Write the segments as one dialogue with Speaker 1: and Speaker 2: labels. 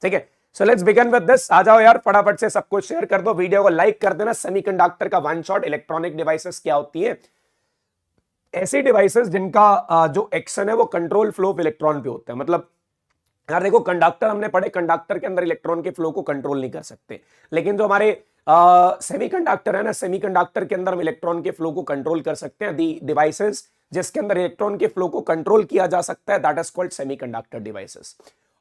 Speaker 1: ठीक है, so let's begin with this. आ जाओ यार, फटाफट से सब कुछ शेयर कर दो, वीडियो को लाइक कर देना। सेमीकंडक्टर का वन शॉट इलेक्ट्रॉनिक डिवाइसेस क्या होती है? ऐसी डिवाइसेस जिनका जो एक्शन है वो कंट्रोल फ्लो ऑफ इलेक्ट्रॉन पे होता है। मतलब यार देखो, कंडक्टर हमने पढ़े, कंडक्टर के अंदर इलेक्ट्रॉन के फ्लो को कंट्रोल नहीं कर सकते, लेकिन जो हमारे सेमीकंडक्टर है ना, सेमीकंडक्टर के अंदर हम इलेक्ट्रॉन के फ्लो को कंट्रोल कर सकते हैं। दी डिवाइसेस जिसके अंदर इलेक्ट्रॉन के फ्लो को कंट्रोल किया जा सकता है, that is called semiconductor devices,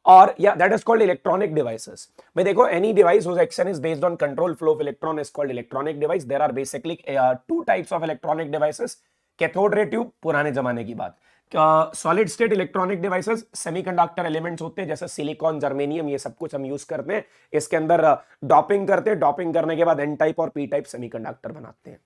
Speaker 1: और या that is called electronic devices. भाई देखो, any device whose action is based on control flow of electron is called electronic device. There are basically two types of electronic devices. Cathode ray tube, पुराने जमाने की बात। Solid state electronic devices, semiconductor elements होते हैं जैसे silicon, germanium, ये सब कुछ हम यूज करते हैं। इसके अंदर डॉपिंग करते हैं, डॉपिंग करने के बाद एन टाइप और पी टाइप सेमीकंडक्टर बनाते हैं।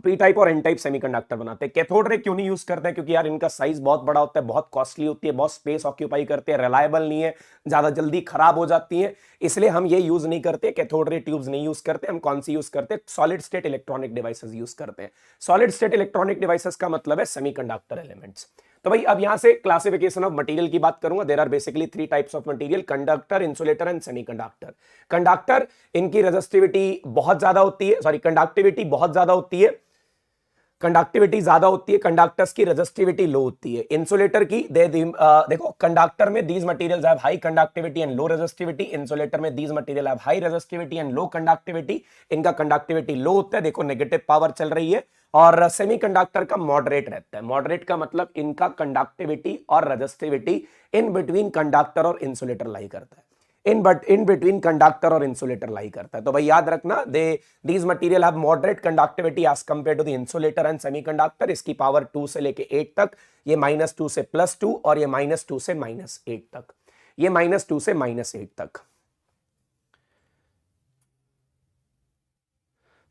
Speaker 1: पी टाइप और एन टाइप सेमीकंडक्टर बनाते हैं। कैथोड रे क्यों नहीं यूज करते हैं? क्योंकि यार इनका साइज बहुत बड़ा होता है, बहुत कॉस्टली होती है, बहुत स्पेस ऑक्यूपाई करते हैं, रिलायबल नहीं है, ज्यादा जल्दी खराब हो जाती है, इसलिए हम ये यूज नहीं करते। कैथोड रे ट्यूब्स नहीं यूज करते। हम कौन सी यूज करते हैं? Solid state electronic devices use करते हैं। सॉलिड स्टेट इलेक्ट्रॉनिक डिवाइसेस का मतलब है सेमीकंडक्टर एलिमेंट्स। तो भाई अब यहां से क्लासिफिकेशन ऑफ मटेरियल की बात करूंगा। There are basically three types of material: conductor, insulator and semiconductor. Conductor, इनकी रेजिस्टिविटी बहुत ज्यादा होती है, सॉरी कंडक्टिविटी बहुत ज्यादा होती है, कंडक्टिविटी ज्यादा होती है, कंडक्टर्स की रेजिस्टिविटी लो होती है। इंसुलेटर की देखो, कंडक्टर में these materials have high conductivity and low resistivity, insulator में these material have high resistivity and low conductivity. इनका कंडक्टिविटी लो होता है, देखो नेगेटिव पावर चल रही है। और सेमीकंडक्टर का मॉडरेट रहता है। मॉडरेट का मतलब इनका कंडक्टिविटी और रेजिस्टिविटी इन बिटवीन कंडक्टर और इंसुलेटर लाई करता है, इन बिटवीन कंडक्टर और इंसुलेटर लाई करता है। तो भाई याद रखना, these material have moderate conductivity as compare to the insulator and semiconductor. इसकी पावर 2 से लेके 8 तक, ये -2 से +2 और ये -2 से -8 तक, ये -2 से -8 तक।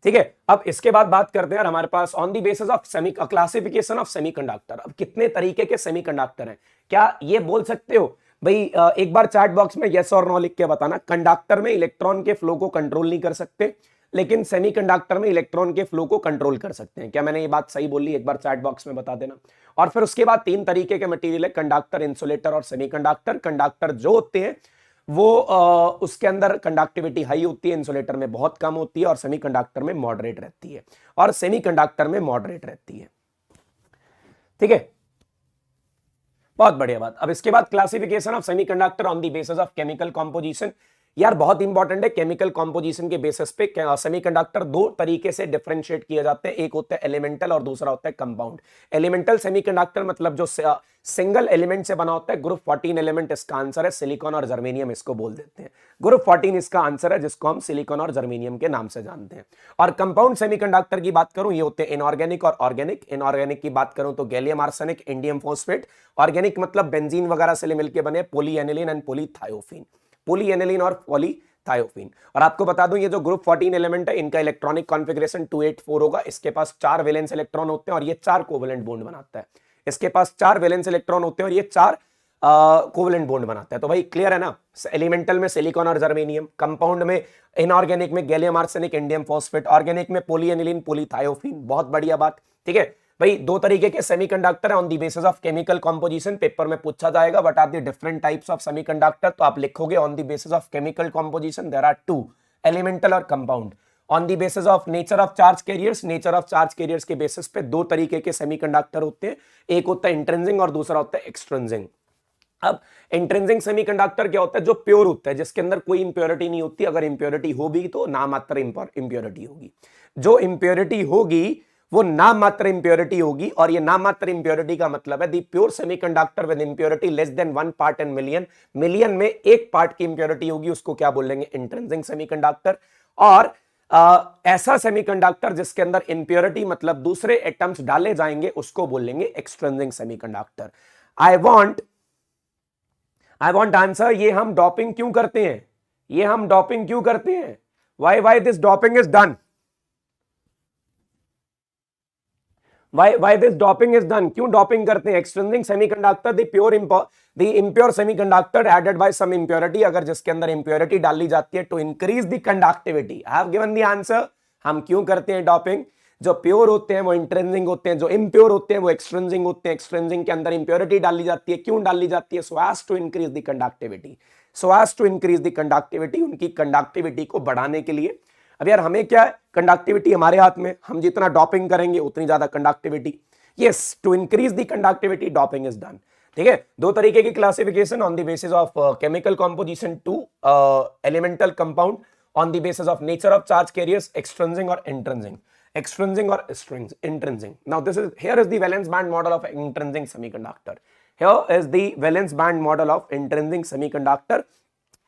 Speaker 1: ठीक है, अब इसके बाद बात करते हैं हमारे pass on the basis of classification of semiconductor. अब कितने तरीके के सेमीकंडक्टर हैं? क्या ये बोल सकते हो भाई? एक बार चैट बॉक्स में यस और नो लिख के बताना। कंडक्टर में इलेक्ट्रॉन के फ्लो को कंट्रोल नहीं कर सकते, लेकिन सेमीकंडक्टर में इलेक्ट्रॉन के फ्लो को कंट्रोल कर सकते हैं। क्या मैंने ये बात सही बोली? एक बार चैट बॉक्स में बता देना। और फिर उसके बाद तीन तरीके के मटेरियल है: कंडक्टर, इंसुलेटर और सेमीकंडक्टर। कंडक्टर जो होते हैं वो उसके अंदर कंडक्टिविटी हाई होती है, इंसुलेटर में बहुत कम होती है, और सेमीकंडक्टर में मॉडरेट रहती है, और सेमीकंडक्टर में मॉडरेट रहती है। ठीक है, बहुत बढ़िया बात। अब इसके बाद classification of semiconductor on the basis of chemical composition. यार बहुत इंपॉर्टेंट है, केमिकल कॉम्पोजिशन के बेसिस पे सेमीकंडक्टर दो तरीके से डिफरेंशिएट किए जाते हैं। एक होता है एलिमेंटल और दूसरा होता है कंपाउंड। एलिमेंटल सेमीकंडक्टर मतलब जो सिंगल एलिमेंट से बना होता है। ग्रुप 14 एलिमेंट इसका आंसर है, सिलिकॉन और जर्मेनियम इसको बोल देते हैं। ग्रुप 14 इसका आंसर है, जिसको हम सिलिकॉन और जर्मेनियम के नाम से जानते हैं। और कंपाउंड सेमीकंडक्टर की बात करूं, ये होते हैं इनऑर्गेनिक और ऑर्गेनिक। इनऑर्गेनिक की बात करूं तो gallium arsenic, indium phosphate. Organic मतलब बेंजीन वगैरह से मिलकर बने पॉलीएनिलीन एंड पॉलीथायोफीन, पॉलीएनिलीन और पॉलीथायोफीन। और आपको बता दूं, ये जो ग्रुप 14 एलिमेंट है, इनका इलेक्ट्रॉनिक कॉन्फ़िगरेशन 284 होगा। इसके पास 4 वैलेंस इलेक्ट्रॉन होते हैं और ये 4 कोवेलेंट बॉन्ड बनाता है। इसके पास 4 वैलेंस इलेक्ट्रॉन होते हैं और ये 4 कोवेलेंट बॉन्ड बनाता है। तो भाई क्लियर है ना? एलिमेंटल में सिलिकॉन और जर्मेनियम, कंपाउंड में इनऑर्गेनिक में gallium arsenic, indium phosphate, organic में पॉलीएनिलीन पॉलीथायोफीन। बहुत बढ़िया बात। ठीक है भाई, दो तरीके के semiconductor on the basis of chemical composition. Paper में पूछा जाएगा what are the different types of semiconductor, तो आप लिखोगे on the basis of chemical composition there are 2, elemental और compound. On the basis of nature of charge carriers, nature of charge carriers के basis पे दो तरीके के सेमीकंडक्टर होते हैं। एक होता है इंट्रिंसिक और दूसरा होता है एक्सट्रिंसिक। अब इंट्रिंसिक सेमीकंडक्टर क्या होता है? जो प्योर होता है, जिसके अंदर कोई इंप्योरिटी नहीं होती। अगर इंप्योरिटी होगी तो नामात्र इंप्योरिटी होगी। जो इंप्योरिटी होगी वो नामात्र इंप्योरिटी होगी, और ये नामात्र इंप्योरिटी का मतलब है the pure semiconductor with impurity less than 1 part in million. Million में 1 पार्ट की इंप्योरिटी होगी, उसको क्या बोलेंगे? Intrinsic semiconductor. और ऐसा सेमीकंडक्टर जिसके अंदर इंप्योरिटी मतलब दूसरे एटम्स डाले जाएंगे, उसको बोलेंगे extrinsic semiconductor. I want answer. ये हम डॉपिंग क्यों करते हैं? ये हम डॉपिंग क्यों करते हैं? Why this doping is done? Why this doping is done? क्यों डॉपिंग करते हैं? Extrinsic semiconductor the impure semiconductor added by some impurity, अगर जिसके अंदर इंप्योरिटी डाली जाती है to increase the conductivity. I have given the answer. हम क्यों करते हैं डॉपिंग? जो प्योर होते हैं वो इंट्रिंसिक होते हैं, जो इम्प्योर होते हैं वो एक्सट्रिंसिक होते हैं। एक्सट्रिंसिक के अंदर इंप्योरिटी डाली जाती है, क्यों डाली जाती है? So as to increase the conductivity, so as to increase the conductivity, उनकी कंडक्टिविटी को बढ़ाने के लिए। अब यार हमें क्या है, कंडक्टिविटी हमारे हाथ में, हम जितना डॉपिंग करेंगे उतनी ज्यादा conductivity. Yes, to increase the conductivity doping is done. ठीक है, दो तरीके की classification on the basis of chemical composition to elemental compound, on the basis of nature of charge carriers, extrinsic और intrinsic, extrinsic or intrinsic. Now this is, here is the valence band model of intrinsic semiconductor. Here is the valence band model of intrinsic semiconductor.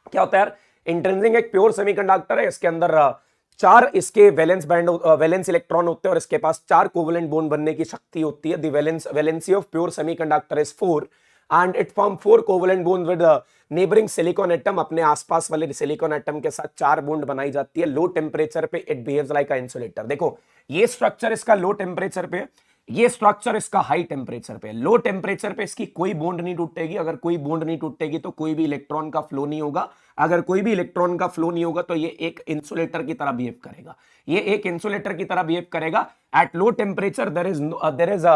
Speaker 1: क्या होता है यार, intrinsic एक pure semiconductor है, इसके अंदर चार इसके वैलेंस बैंड वैलेंस इलेक्ट्रॉन होते हैं और इसके पास चार कोवेलेंट बॉन्ड बनने की शक्ति होती है। The valency of pure semiconductor is 4 and it form 4 covalent bonds with neighboring silicon atom। अपने आसपास वाले सिलिकॉन एटम के साथ 4 बॉन्ड बनाई जाती है। लो टेम्परेचर पे it behaves like a insulator. देखो ये स्ट्रक्चर इसका लो टेम्परेचर पे, ये स्ट्रक्चर इसका हाई टेम्परेचर पे। लो टेम्परेचर पे इसकी कोई बॉन्ड नहीं टूटेगी, अगर कोई बॉन्ड नहीं टूटेगी तो कोई भी इलेक्ट्रॉन का फ्लो नहीं होगा, अगर कोई भी इलेक्ट्रॉन का फ्लो नहीं होगा तो ये एक इंसुलेटर की तरह बिहेव करेगा, ये एक इंसुलेटर की तरह बिहेव करेगा। At low temperature there is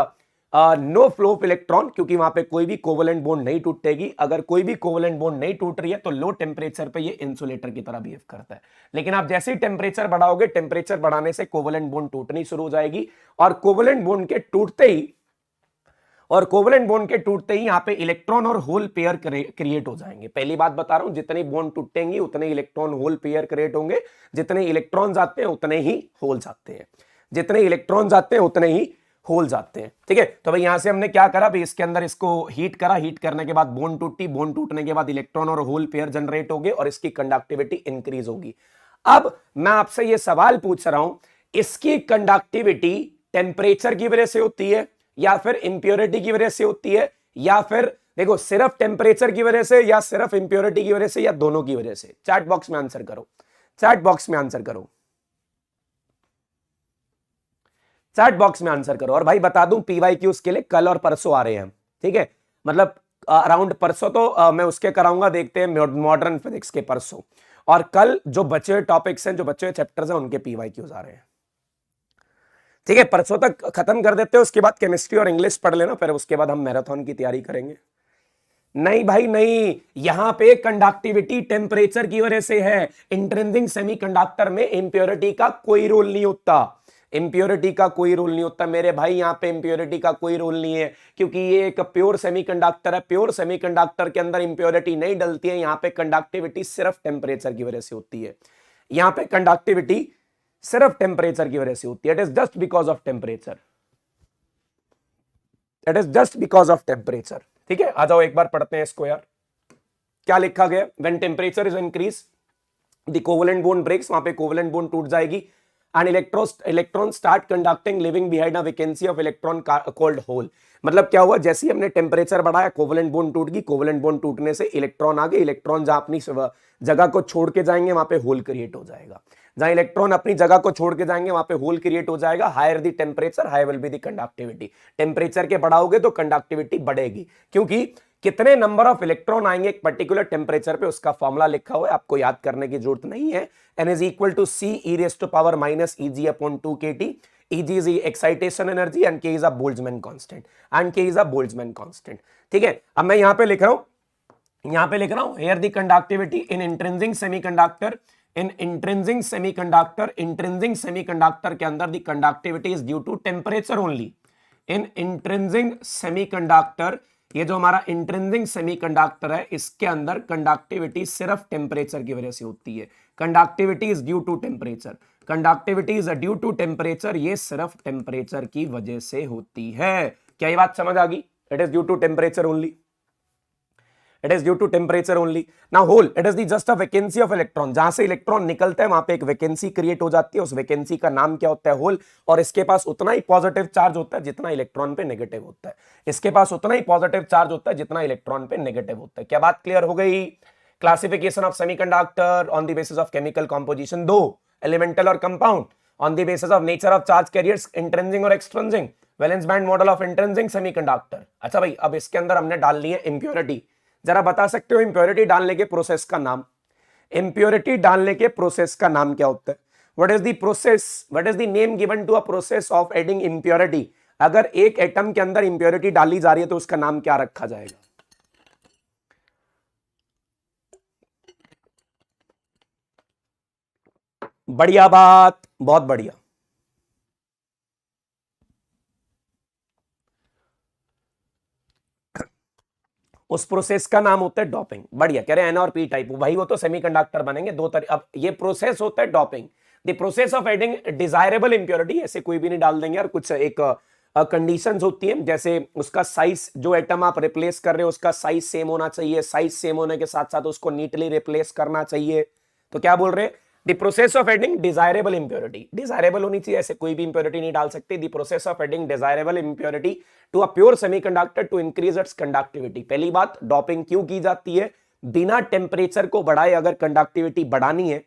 Speaker 1: no flow of electron, क्योंकि वहां पे कोई भी कोवेलेंट बॉन्ड नहीं टूटेगी। अगर कोई भी कोवेलेंट बॉन्ड नहीं टूट रही है तो लो टेम्परेचर पे ये इंसुलेटर की तरह बिहेव करता है। लेकिन आप जैसे ही टेम्परेचर बढ़ाओगे, टेम्परेचर बढ़ाने से कोवेलेंट बॉन्ड टूटनी शुरू हो जाएगी और कोवेलेंट बॉन्ड के टूटते ही यहां पे इलेक्ट्रॉन और होल पेयर क्रिएट हो जाएंगे। पहली बात बता रहा हूं, जितने बॉन्ड टूटेंगे उतने इलेक्ट्रॉन होल पेयर क्रिएट होंगे, जितने इलेक्ट्रॉन आते हैं उतने ही होल्स आते हैं, जितने इलेक्ट्रॉन आते हैं उतने ही होल्स आते हैं। ठीक है, तो भाई यहां से हमने क्या करा, भाई इसके अंदर इसको हीट करा, हीट करने के बाद बॉन्ड टूटी, बॉन्ड टूटने के बाद इलेक्ट्रॉन और होल पेयर जनरेट होंगे और इसकी कंडक्टिविटी इंक्रीज होगी। अब मैं आपसे ये सवाल पूछ रहा हूं, इसकी कंडक्टिविटी टेम्परेचर की वजह से होती है या फिर इंप्योरिटी की वजह से होती है, या फिर देखो सिर्फ टेम्परेचर की वजह से या सिर्फ इंप्योरिटी की वजह से या दोनों की वजह से? चैट बॉक्स में आंसर करो, चैट बॉक्स में आंसर करो, चैट बॉक्स में आंसर करो। और भाई बता दूं पीवाईक्यूज के लिए कल और परसों आ रहे हैं। ठीक है, मतलब अराउंड परसों तो मैं उसके कराऊंगा, देखते हैं मॉडर्न फिजिक्स के परसों, और कल जो बचे हुए टॉपिक्स हैं, जो बचे हुए चैप्टर्स हैं, उनके पीवाईक्यूज आ रहे हैं। ठीक है, परसों तक खत्म कर देते हैं, उसके बाद केमिस्ट्री और इंग्लिश पढ़ लेना, फिर उसके बाद हम मैराथन की तैयारी करेंगे। नहीं भाई नहीं, यहां पे कंडक्टिविटी टेम्परेचर की वजह से है। इंट्रिंसिक सेमीकंडक्टर में इंप्योरिटी का कोई रोल नहीं होता, इंप्योरिटी का कोई रोल नहीं होता मेरे भाई, यहां पे इंप्योरिटी का कोई रोल नहीं है, क्योंकि ये एक प्योर सेमीकंडक्टर है। प्योर सेमीकंडक्टर के अंदर इंप्योरिटी नहीं डलती है, यहां पे कंडक्टिविटी सिर्फ टेम्परेचर की वजह से होती है, यहां पे कंडक्टिविटी सिर्फ टेम्परेचर की वजह से होती है। It is just because of temperature, it is just because of temperature. ठीक है, आ जाओ एक बार पढ़ते हैं इसको यार, क्या लिखा गया। When temperature is increase the covalent bond breaks, वहां पे कोवेलेंट बॉन्ड टूट जाएगी, and electron start conducting leaving behind a vacancy of electron called hole. मतलब क्या हुआ, जैसे ही हमने टेम्परेचर बढ़ाया कोवेलेंट बॉन्ड टूट गई, कोवेलेंट बॉन्ड टूटने से इलेक्ट्रॉन आ गए, इलेक्ट्रॉन जहां अपनी जगह को छोड़ के जाएंगे वहां पे होल क्रिएट हो जाएगा, जहां इलेक्ट्रॉन अपनी जगह को छोड़ के जाएंगे वहां पे होल क्रिएट हो जाएगा। Higher the temperature high will be the conductivity, temperature के बढ़ाओगे तो कंडक्टिविटी बढ़ेगी, क्योंकि कितने नंबर ऑफ इलेक्ट्रॉन आएंगे एक पर्टिकुलर टेम्परेचर पे, उसका फॉर्मूला लिखा हुआ है, आपको याद करने की जरूरत नहीं है। n is equal to c e raised to power minus eg upon 2 kT। Eg is the excitation energy and k is a Boltzmann constant, and k is a Boltzmann constant। ठीक है, अब मैं यहां पे लिख रहा हूं here the conductivity in intrinsic semiconductor, intrinsic semiconductor के अंदर the conductivity is due to temperature only। in intrinsic semiconductor, ये जो हमारा इंट्रिंसिक सेमीकंडक्टर है, इसके अंदर कंडक्टिविटी सिर्फ टेम्परेचर की वजह से होती है। Conductivity is due to temperature, conductivity is due to temperature, ये सिर्फ टेम्परेचर की वजह से होती है। क्या ये बात समझ आ गई? It is due to temperature only, it is due to temperature only. Now hole, it is the just a vacancy of electron, जहां से इलेक्ट्रॉन निकलता है वहां पे एक वैकेंसी क्रिएट हो जाती है, उस वैकेंसी का नाम क्या होता है? होल। और इसके पास उतना ही पॉजिटिव चार्ज होता है जितना इलेक्ट्रॉन पे नेगेटिव होता है, इसके पास उतना ही पॉजिटिव चार्ज होता है जितना इलेक्ट्रॉन पे नेगेटिव होता है। क्या बात क्लियर हो गई? Classification of semiconductor on the basis of chemical composition, दो एलिमेंटल और compound, on the basis of nature of charge carriers intrinsic और extrinsic, valence band model of intrinsic semiconductor. अच्छा भाई, अब इसके अंदर हमने डाल ली है इंप्योरिटी, जरा बता सकते हो इंप्योरिटी डालने के प्रोसेस का नाम? इंप्योरिटी डालने के प्रोसेस का नाम क्या होता है? What is the process, what is the name given to a process of adding impurity? अगर एक एटम के अंदर इंप्योरिटी डाली जा रही है तो उसका नाम क्या रखा जाएगा? बढ़िया बात, बहुत बढ़िया। उस प्रोसेस का नाम होता है डॉपिंग। बढ़िया, कह रहे हैं एन और पी टाइप, भाई वो तो सेमीकंडक्टर बनेंगे दो तरह। अब ये प्रोसेस होता है doping, the process of adding desirable impurity. ऐसे कोई भी नहीं डाल देंगे और कुछ एक कंडीशंस होती हैं, जैसे उसका साइज, जो एटम आप रिप्लेस कर रहे हो उसका साइज सेम होना चाहिए, साइज सेम होने के साथ साथ उसको नीटली रिप्लेस करना चाहिए। तो क्या बोल रहे हैं? The process of adding desirable impurity, desirable होनी चाहिए, ऐसे कोई भी इंप्योरिटी नहीं डाल सकते। The process of adding desirable impurity to a pure semiconductor to increase its conductivity. पहली बात, डॉपिंग क्यों की जाती है? बिना टेम्परेचर को बढ़ाए अगर कंडक्टिविटी बढ़ानी है,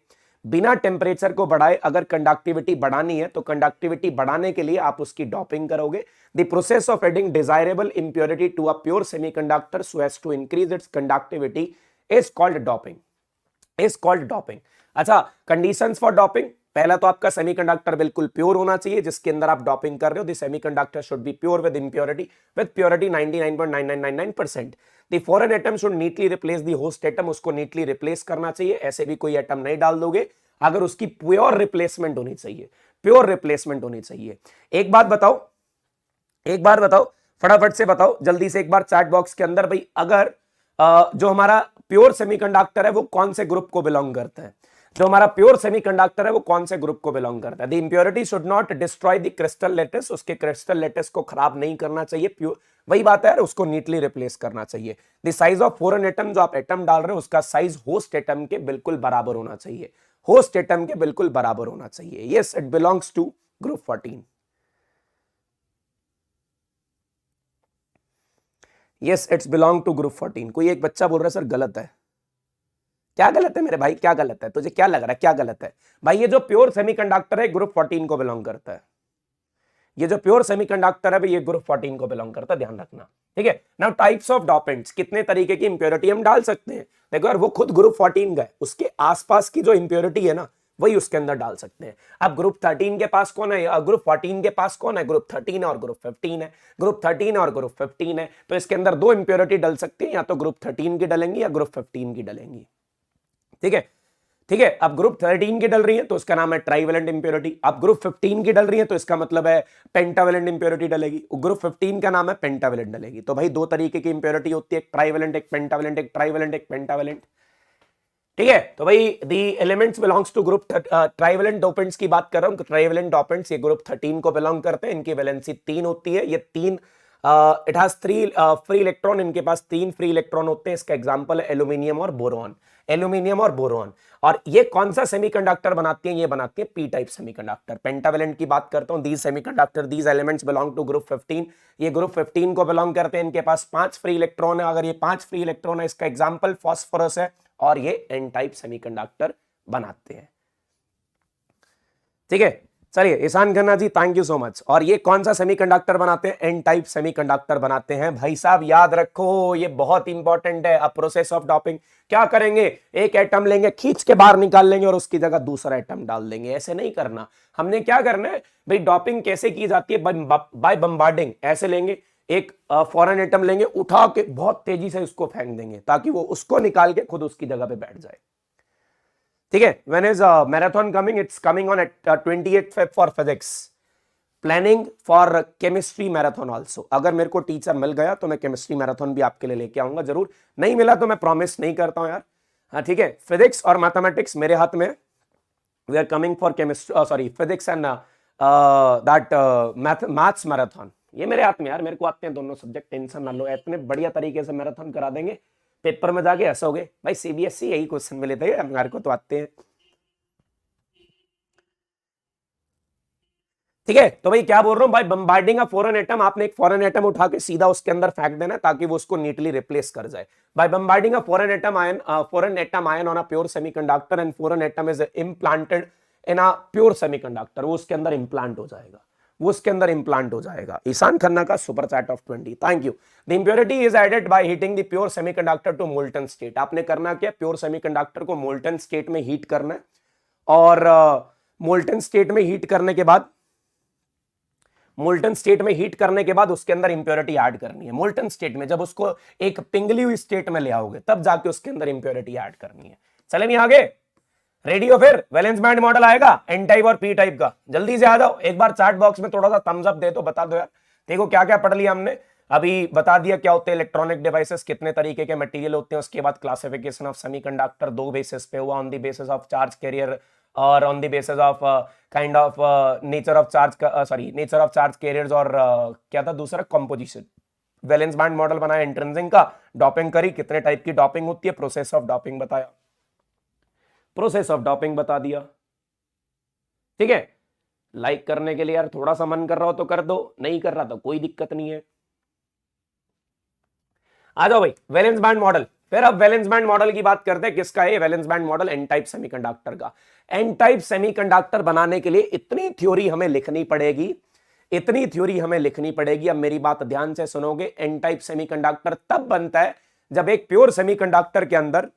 Speaker 1: बिना टेम्परेचर को बढ़ाए अगर कंडक्टिविटी बढ़ानी है, तो कंडक्टिविटी बढ़ाने के लिए आप उसकी डॉपिंग करोगे। The process of adding desirable impurity to a pure semiconductor so as to increase its conductivity is called doping, is called doping. अच्छा, कंडीशंस फॉर डॉपिंग, पहला तो आपका सेमीकंडक्टर बिल्कुल प्योर होना चाहिए जिसके अंदर आप डॉपिंग कर रहे हो। The semiconductor should be pure with impurity, with purity 99.9999%। The foreign atom should neatly replace the host atom, उसको नीटली रिप्लेस करना चाहिए, ऐसे भी कोई एटम नहीं डाल दोगे, अगर उसकी प्योर रिप्लेसमेंट होनी चाहिए, प्योर रिप्लेसमेंट होनी चाहिए। एक बात बताओ, एक बार बताओ, फटाफट से बताओ जल्दी से एक बार चैट बॉक्स के अंदर भाई, अगर जो हमारा प्योर सेमीकंडक्टर है वो कौन से ग्रुप को बिलोंग करता है? जो हमारा प्योर सेमीकंडक्टर है वो कौन से ग्रुप को बिलोंग करता है? The impurity should not destroy the crystal lettuce, उसके क्रिस्टल लेटिस को खराब नहीं करना चाहिए, प्योर वही बात है यार, उसको नीटली रिप्लेस करना चाहिए। The size of foreign atom, जो आप एटम डाल रहे हो उसका साइज होस्ट एटम के बिल्कुल बराबर होना चाहिए, होस्ट एटम के बिल्कुल बराबर होना चाहिए। Yes, it belongs to group 14। Yes, it's belong to group 14। कोई एक बच्चा बोल रहा है सर गलत है। क्या गलत है मेरे भाई, क्या गलत है? तुझे क्या लग रहा है क्या गलत है? भाई ये जो प्योर सेमीकंडक्टर है ग्रुप 14 को बिलोंग करता है, ये जो प्योर सेमीकंडक्टर है ये ग्रुप 14 को बिलोंग करता है, ध्यान रखना, ठीक है। नाउ टाइप्स ऑफ डोपेंट्स, कितने तरीके की इंप्योरिटी हम डाल सकते हैं? देखो यार, वो खुद ग्रुप 14 का है, उसके आसपास की जो इंप्योरिटी है ना वही उसके अंदर डाल सकते हैं। अब ग्रुप 13 के पास कौन है, ग्रुप 14 के पास कौन है? ग्रुप 13 और ग्रुप 15 है, ग्रुप 13 और ग्रुप 15 है, तो इसके अंदर दो इंप्योरिटी डल सकती है, या तो ग्रुप 13 की डलेंगी या ग्रुप 15 की डलेंगी, ठीक है, ठीक है। अब ग्रुप 13 की डल रही है तो उसका नाम है ट्राइवेलेंट इंप्योरिटी, अब ग्रुप 15 की डल रही है तो इसका मतलब है पेंटावेलेंट इंप्योरिटी डलेगी, ग्रुप 15 का नाम है पेंटावेलेंट डलेगी। तो भाई दो तरीके की इंप्योरिटी होती है, एक ट्राइवेलेंट एक पेंटावेलेंट, एक ट्राइवेलेंट एक पेंटावेलेंट, ठीक है। तो भाई the elements belongs to group trivalent dopants की बात कर रहा हूं, ट्राइवेलेंट डोपेंट्स ये ग्रुप 13 को बिलोंग करते हैं, इनकी वैलेंसी 3 होती है, ये 3 इट हैज 3 फ्री इलेक्ट्रॉन, इनके पास 3 फ्री इलेक्ट्रॉन होते हैं। इसका एग्जांपल है एल्यूमिनियम और बोरॉन, एल्यूमिनियम और बोरॉन। और ये कौन सा सेमीकंडक्टर बनाती है? ये बनाती है पी टाइप सेमीकंडक्टर। पेंटावेलेंट की बात करता हूं, these semiconductor, these elements belong to group 15, ये ग्रुप 15 को बिलोंग करते हैं, इनके पास 5 फ्री इलेक्ट्रॉन है, अगर ये 5 फ्री इलेक्ट्रॉन है, इसका एग्जांपल फास्फोरस है, और ये एन टाइप सेमीकंडक्टर बनाते हैं, ठीक है। चलिए Ishan Khanna ji, thank you so much. और ये कौन सा सेमीकंडक्टर बनाते हैं? एन टाइप सेमीकंडक्टर बनाते हैं। भाई साहब याद रखो, ये बहुत इंपॉर्टेंट है। अब प्रोसेस ऑफ डॉपिंग क्या करेंगे? एक एटम लेंगे, खींच के बाहर निकाल लेंगे और उसकी जगह दूसरा एटम डाल देंगे, ऐसे नहीं करना। हमने क्या करना है भाई, डॉपिंग कैसे की जाती है? By bombarding. ऐसे लेंगे, एक फॉरेन एटम लेंगे, उठा के बहुत तेजी से उसको फेंक देंगे ताकि वो उसको निकाल के खुद उसकी जगह पे बैठ जाए, ठीक है। When is marathon coming? It's coming on 28 Feb for physics, planning for chemistry marathon also. अगर मेरे को टीचर मिल गया तो मैं केमिस्ट्री मैराथन भी आपके लिए लेके आऊंगा जरूर, नहीं मिला तो मैं प्रॉमिस नहीं करता हूं यार, हाँ ठीक है। फिजिक्स और मैथमेटिक्स मेरे हाथ में, we are coming for chemistry, sorry physics and that maths marathon, ये मेरे हाथ में यार, मेरे को आते हैं दोनों सब्जेक्ट, टेंशन ना लो, इतने बढ़िया तरीके से मैराथन करा देंगे, पेपर में जाके हंसोगे भाई। सीबीएसई यही क्वेश्चन मिले थे, हमारे को तो आते हैं, ठीक है। तो भाई क्या बोल रहा हूं भाई, बम्बार्डिंग अ फॉरेन एटम, आपने एक फॉरेन एटम उठा के सीधा उसके अंदर फेंक देना ताकि वो उसको नीटली रिप्लेस कर जाए। By bombarding a foreign atom ion on a pure semiconductor and foreign atom is implanted in a pure semiconductor, वो उसके अंदर इम्प्लांट हो जाएगा, वो उसके अंदर इम्प्लांट हो जाएगा। ईशान खन्ना का super chat of 20, thank you. The impurity is added by heating the pure semiconductor to molten state. आपने करना क्या? प्योर सेमीकंडक्टर को मोल्टन स्टेट में हीट करना है, और मोल्टन स्टेट में हीट करने के बाद, मोल्टन स्टेट में हीट करने के बाद उसके अंदर इंप्योरिटी ऐड करनी है। मोल्टन स्टेट में जब उसको एक पिंगली हुई स्टेट में ले आओगे तब जाके उसके अंदर इंप्योरिटी ऐड करनी है। चले नहीं आगे, रेडी हो फिर? वैलेंस बैंड मॉडल आएगा एन टाइप और पी टाइप का, जल्दी से आ जाओ। एक बार चैट बॉक्स में थोड़ा सा थम्स अप दे दो, बता दो यार। देखो क्या क्या पढ़ लिया हमने अभी, बता दिया क्या होते हैं इलेक्ट्रॉनिक डिवाइसेस, कितने तरीके के मटेरियल होते हैं, उसके बाद क्लासिफिकेशन ऑफ सेमीकंडक्टर दो बेसिस पे हुआ, on the basis of charge carrier और on the basis of kind of nature of charge, sorry nature of charge carriers, और क्या था दूसरा, कंपोजिशन। वैलेंस बैंड मॉडल बनाया इंट्रिंसिक का, डॉपिंग करी, कितने टाइप की डॉपिंग होती है, प्रोसेस ऑफ डॉपिंग बताया, प्रोसेस ऑफ डॉपिंग बता दिया। ठीक है, लाइक करने के लिए यार थोड़ा सा मन कर रहा हो तो कर दो, नहीं कर रहा तो कोई दिक्कत नहीं है। आ जाओ भाई, वैलेंस बैंड मॉडल। फिर अब वैलेंस बैंड मॉडल की बात करते हैं, किसका है valence band model? N type semiconductor का। एन टाइप सेमीकंडक्टर बनाने के लिए इतनी थ्योरी हमें लिखनी पड़ेगी, इतनी थ्योरी हमें लिखनी पड़ेगी। अब मेरी बात ध्यान से सुनोगे, एन टाइप सेमीकंडक्टर तब बनता है जब एक प्योर सेमीकंडक्टर के अंदर,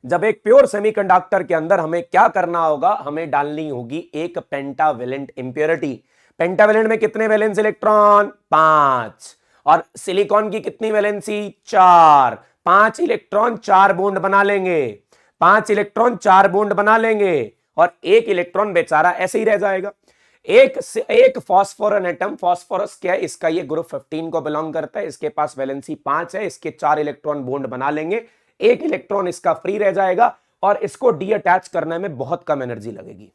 Speaker 1: जब एक प्योर सेमीकंडक्टर के अंदर हमें क्या करना होगा, हमें डालनी होगी एक पेंटावेलेंट इंप्योरिटी। पेंटावेलेंट में कितने वैलेंस इलेक्ट्रॉन? 5। और सिलिकॉन की कितनी वैलेंसी? 4। 5 इलेक्ट्रॉन 4 बॉन्ड बना लेंगे, 5 इलेक्ट्रॉन 4 बॉन्ड बना लेंगे, और एक इलेक्ट्रॉन बेचारा ऐसे ही रह जाएगा। एक फॉस्फोरन एटम, फॉस्फोरस क्या है? इसका ये ग्रुप 15 को बिलोंग करता है, इसके पास वैलेंसी 5 है, इसके 4 इलेक्ट्रॉन बॉन्ड बना लेंगे, एक इलेक्ट्रॉन इसका फ्री रह जाएगा, और इसको डी अटैच करने में बहुत कम एनर्जी लगेगी,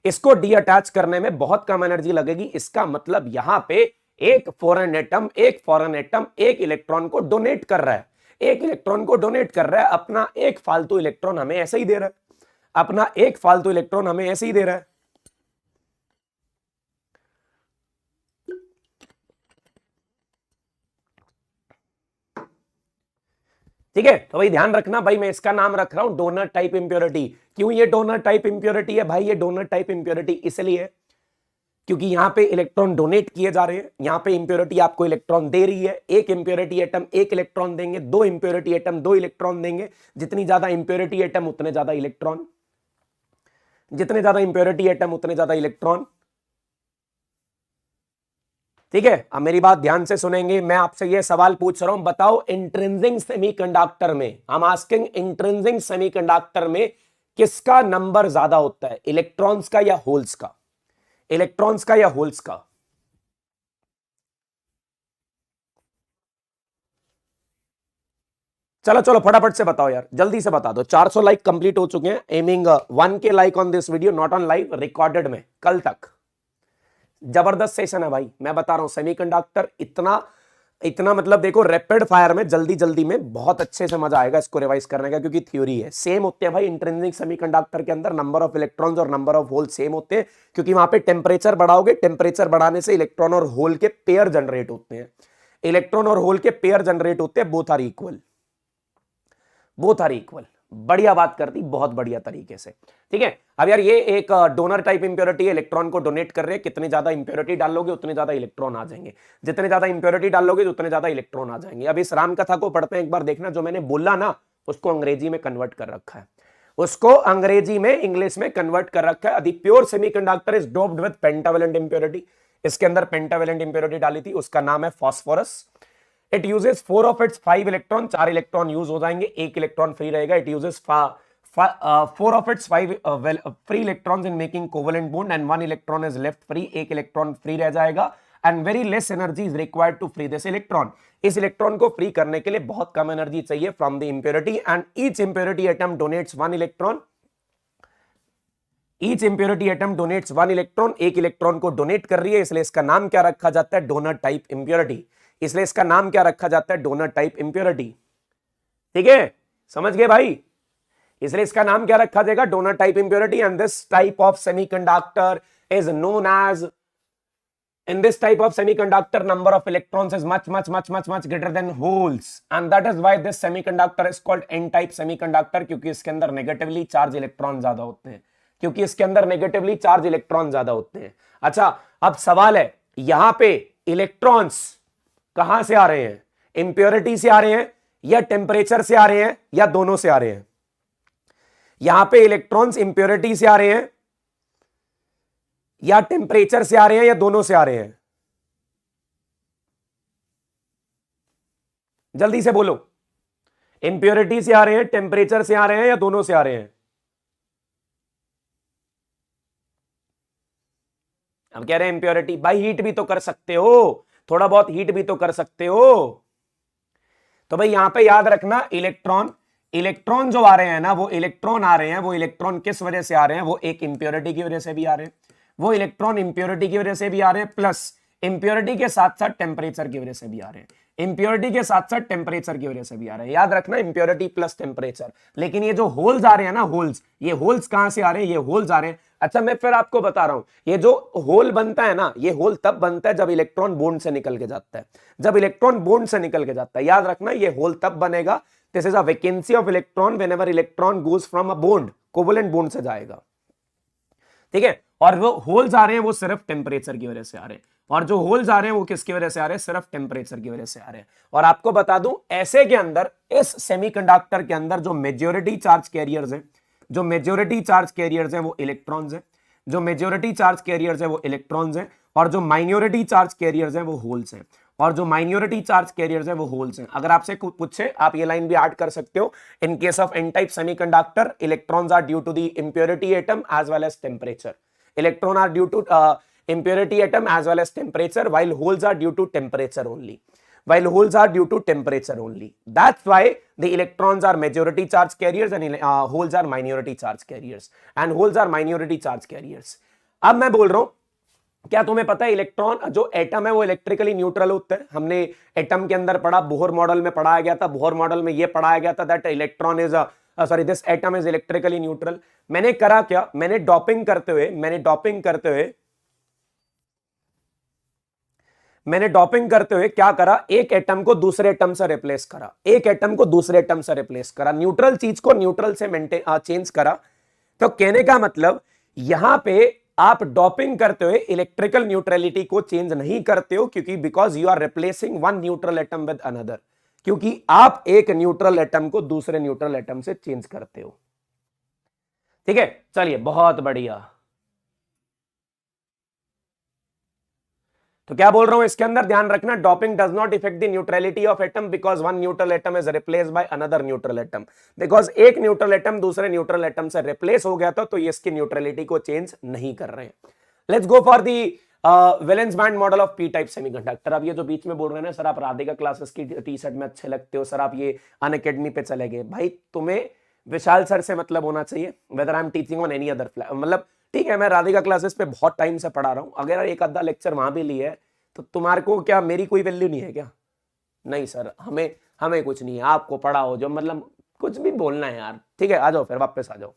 Speaker 1: इसको डी अटैच करने में बहुत कम एनर्जी लगेगी। इसका मतलब यहां पे एक फॉरेन एटम एक इलेक्ट्रॉन को डोनेट कर रहा है, एक इलेक्ट्रॉन को डोनेट कर रहा है, अपना एक फालतू इलेक्ट्रॉन हमें ऐसे ही दे रहा है, अपना एक फालतू इलेक्ट्रॉन हमें ऐसे ही दे रहा है। ठीक है, तो भाई ध्यान रखना भाई, मैं इसका नाम रख रहा हूं डोनर टाइप इंप्योरिटी। क्यों ये डोनर टाइप इंप्योरिटी है भाई? ये डोनर टाइप इंप्योरिटी इसलिए क्योंकि यहां पे इलेक्ट्रॉन डोनेट किए जा रहे हैं, यहां पे इंप्योरिटी आपको इलेक्ट्रॉन दे रही है। एक इंप्योरिटी एटम एक इलेक्ट्रॉन देंगे, दो इंप्योरिटी एटम दो इलेक्ट्रॉन देंगे। जितनी ज्यादा इंप्योरिटी एटम उतने ज्यादा इलेक्ट्रॉन, जितने ज्यादा इंप्योरिटी एटम उतने ज्यादा इलेक्ट्रॉन। ठीक है, अब मेरी बात ध्यान से सुनेंगे। मैं आपसे ये सवाल पूछ रहा हूं, बताओ इंट्रिंसिक सेमीकंडक्टर में, I am asking intrinsic semiconductor में किसका नंबर ज्यादा होता है, इलेक्ट्रॉन्स का या होल्स का? इलेक्ट्रॉन्स का या होल्स का? चलो चलो फटाफट से बताओ यार, जल्दी से बता दो। 400 लाइक कंप्लीट हो चुके हैं, aiming 1K like on this video, not on live, recorded में कल तक। जबरदस्त सेशन है भाई, मैं बता रहा हूं सेमीकंडक्टर इतना इतना मतलब देखो रैपिड फायर में, जल्दी जल्दी में बहुत अच्छे से मजा आएगा इसको रिवाइज करने का, क्योंकि थ्योरी है सेम होते हैं भाई। इंट्रिंसिक सेमीकंडक्टर के अंदर नंबर ऑफ इलेक्ट्रॉन्स और नंबर ऑफ होल सेम होते हैं, क्योंकि वहां पे टेम्परेचर बढ़ाओगे, टेम्परेचर बढ़ाने से इलेक्ट्रॉन और होल के पेयर जनरेट होते हैं, इलेक्ट्रॉन और होल के पेयर जनरेट होते हैं, both are equal, both are equal. बढ़िया बात कर दी, बहुत बढ़िया तरीके से। ठीक है, अब यार ये एक डोनर टाइप इंप्योरिटी है, इलेक्ट्रॉन को डोनेट कर रहे हैं, कितनी ज्यादा इंप्योरिटी डालोगे उतने ज्यादा इलेक्ट्रॉन आ जाएंगे, जितने ज्यादा इंप्योरिटी डालोगे उतने ज्यादा इलेक्ट्रॉन आ जाएंगे। अब इस राम कथा को पढ़ते हैं, एक बार देखना, जो मैंने बोला ना उसको अंग्रेजी में कन्वर्ट कर रखा है, उसको अंग्रेजी में इंग्लिश में कन्वर्ट कर रखा है। The pure semiconductor is doped with pentavalent impurity, इसके अंदर पेंटावेलेंट इंप्योरिटी डाली थी, उसका नाम है phosphorus. It uses 4 of its 5 electron, 4 electron use हो जाएंगे, एक इलेक्ट्रॉन फ्री रहेगा। It uses 4 of its 5 free electrons in making covalent bond and 1 electron is left free, एक इलेक्ट्रॉन फ्री रह जाएगा, and very less energy is required to free this electron। इस electron को free करने के लिए बहुत कम एनर्जी चाहिए from the impurity, and each impurity atom donates 1 electron, each impurity atom donates 1 electron, एक इलेक्ट्रॉन को डोनेट कर रही है, इसलिए इसका नाम क्या रखा जाता है, डोनर टाइप इंप्योरिटी। इसलिए इसका नाम क्या रखा जाता है, डोनर टाइप इंप्योरिटी। ठीक है, समझ गए भाई? इसलिए इसका नाम क्या रखा जाएगा, donor type impurity. And this type of semiconductor is known as, in this type of semiconductor number of electrons is much greater than holes, and that is why this semiconductor is called n type semiconductor, क्योंकि इसके अंदर negatively charge electron ज्यादा होते हैं, क्योंकि इसके अंदर negatively charge electron ज्यादा होते हैं। अच्छा, अब सवाल है यहां पे इलेक्ट्रॉन्स कहां से आ रहे हैं, इंप्योरिटी से आ रहे हैं या टेम्परेचर से आ रहे हैं या दोनों से आ रहे हैं? यहां पे इलेक्ट्रॉन्स इंप्योरिटी से आ रहे हैं या टेम्परेचर से आ रहे हैं या दोनों से आ रहे हैं? जल्दी से बोलो, इंप्योरिटी से आ रहे हैं, टेम्परेचर से आ रहे हैं या दोनों से आ रहे हैं? अब कह रहे हैं इंप्योरिटी। भाई हीट भी तो कर सकते हो, थोड़ा बहुत हीट भी तो कर सकते हो। तो भाई यहां पे याद रखना, इलेक्ट्रॉन इलेक्ट्रॉन जो आ रहे हैं ना, वो इलेक्ट्रॉन आ रहे हैं, वो इलेक्ट्रॉन किस वजह से आ रहे हैं? वो एक इंप्योरिटी की वजह से भी आ रहे हैं, वो इलेक्ट्रॉन इंप्योरिटी की वजह से भी आ रहे हैं, प्लस इंप्योरिटी के साथ साथ टेम्परेचर की वजह से भी आ रहे हैं, इंप्योरिटी के साथ साथ टेम्परेचर की वजह से भी आ रहे हैं। याद रखना, इंप्योरिटी प्लस टेम्परेचर। लेकिन ये जो होल्स आ रहे हैं ना, होल्स, ये होल्स कहां से आ रहे हैं? ये होल्स आ रहे हैं। अच्छा मैं फिर आपको बता रहा हूं, ये जो होल बनता है ना, ये होल तब बनता है जब इलेक्ट्रॉन बॉन्ड से निकल के जाता है, जब इलेक्ट्रॉन बॉन्ड से निकल के जाता है। याद रखना, ये होल तब बनेगा, this is a vacancy of electron whenever electron goes from a bond, covalent bond से जाएगा, ठीक है। और वो होल्स आ रहे हैं, वो सिर्फ टेम्परेचर की वजह से आ रहे हैं, और जो होल्स आ रहे हैं वो किसकी वजह से आ रहे हैं? सिर्फ टेम्परेचर की वजह से आ रहे हैं। और आपको बता दूं, ऐसे के अंदर, इस सेमीकंडक्टर के अंदर जो मेजॉरिटी चार्ज कैरियर्स हैं, जो मेजॉरिटी चार्ज कैरियर्स हैं वो इलेक्ट्रॉन्स हैं, जो मेजॉरिटी चार्ज कैरियर्स हैं वो इलेक्ट्रॉन्स हैं, और जो माइनॉरिटी चार्ज कैरियर्स हैं वो होल्स हैं, और जो माइनॉरिटी चार्ज कैरियर्स हैं वो होल्स हैं। अगर आपसे कुछ पूछे, आप ये लाइन भी ऐड कर सकते हो, in case of N type semiconductor, electrons are due to the impurity atom as well as temperature, electron are due to impurity atom as well as temperature, while holes are due to temperature only, while holes are due to temperature only. That's why the electrons are majority charge carriers and holes are minority charge carriers, and holes are minority charge carriers. अब मैं बोल रहा हूं, क्या तुम्हें पता है electron जो एटम है वो इलेक्ट्रिकली न्यूट्रल होता है? हमने एटम के अंदर पढ़ा, बोहर मॉडल में पढ़ाया गया था, बोहर मॉडल में ये पढ़ाया गया था that electron is sorry this atom is electrically neutral. मैंने करा क्या? मैंने डॉपिंग करते हुए क्या करा, एक एटम को दूसरे एटम से रिप्लेस करा, एक एटम को दूसरे एटम से रिप्लेस करा, न्यूट्रल चीज को न्यूट्रल से चेंज करा। तो कहने का मतलब, यहां पे आप डॉपिंग करते हुए इलेक्ट्रिकल न्यूट्रलिटी को चेंज नहीं करते हो, क्योंकि because you are replacing one neutral atom with another, क्योंकि आप एक न्यूट्रल एटम को दूसरे न्यूट्रल एटम से चेंज करते हो, ठीक है। चलिए, बहुत बढ़िया। तो क्या बोल रहा हूं इसके अंदर, ध्यान रखना, doping does not effect the neutrality of atom because one neutral atom is replaced by another neutral atom. Because एक न्यूट्रल एटम दूसरे न्यूट्रल एटम से रिप्लेस हो गया था, तो ये इसकी न्यूट्रलिटी को चेंज नहीं कर रहे हैं। Let's go for the valence band model of P type semiconductor. अब ये जो बीच में बोल रहे हैं ना, सर आप राधिका क्लासेस की टी शर्ट में अच्छे लगते हो, सर आप ये अनअकैडमी पे चले गए, भाई तुम्हें विशाल सर से मतलब होना चाहिए, whether I am teaching on any other, मतलब ठीक है मैं राधिका क्लासेस पे बहुत टाइम से पढ़ा रहा हूं, अगर एक आधा लेक्चर वहां भी लिया है तो तुम्हारे को क्या मेरी कोई वैल्यू नहीं है क्या? नहीं सर, हमें हमें कुछ नहीं है, आपको पढ़ाओ जो, मतलब कुछ भी बोलना है यार, ठीक है। आ जाओ फिर, वापस आ जाओ।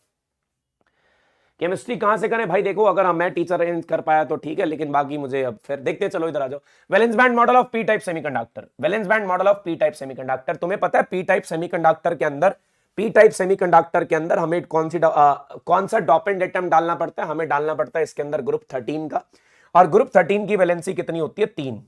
Speaker 1: केमिस्ट्री कहां से करें भाई? देखो अगर मैं टीचर अरेंज कर पाया तो ठीक है, लेकिन बाकी मुझे अब फिर देखते, चलो इधर आ जाओ। Valence band model of P type semiconductor, valence band model of P type semiconductor. तुम्हें पता है पी टाइप सेमीकंडक्टर के अंदर, पी टाइप सेमीकंडक्टर के अंदर हमें कौन सा डोपेंट एटम डालना पड़ता है? हमें डालना पड़ता है इसके अंदर ग्रुप 13 का, और ग्रुप 13 की वैलेंसी कितनी होती है? 3।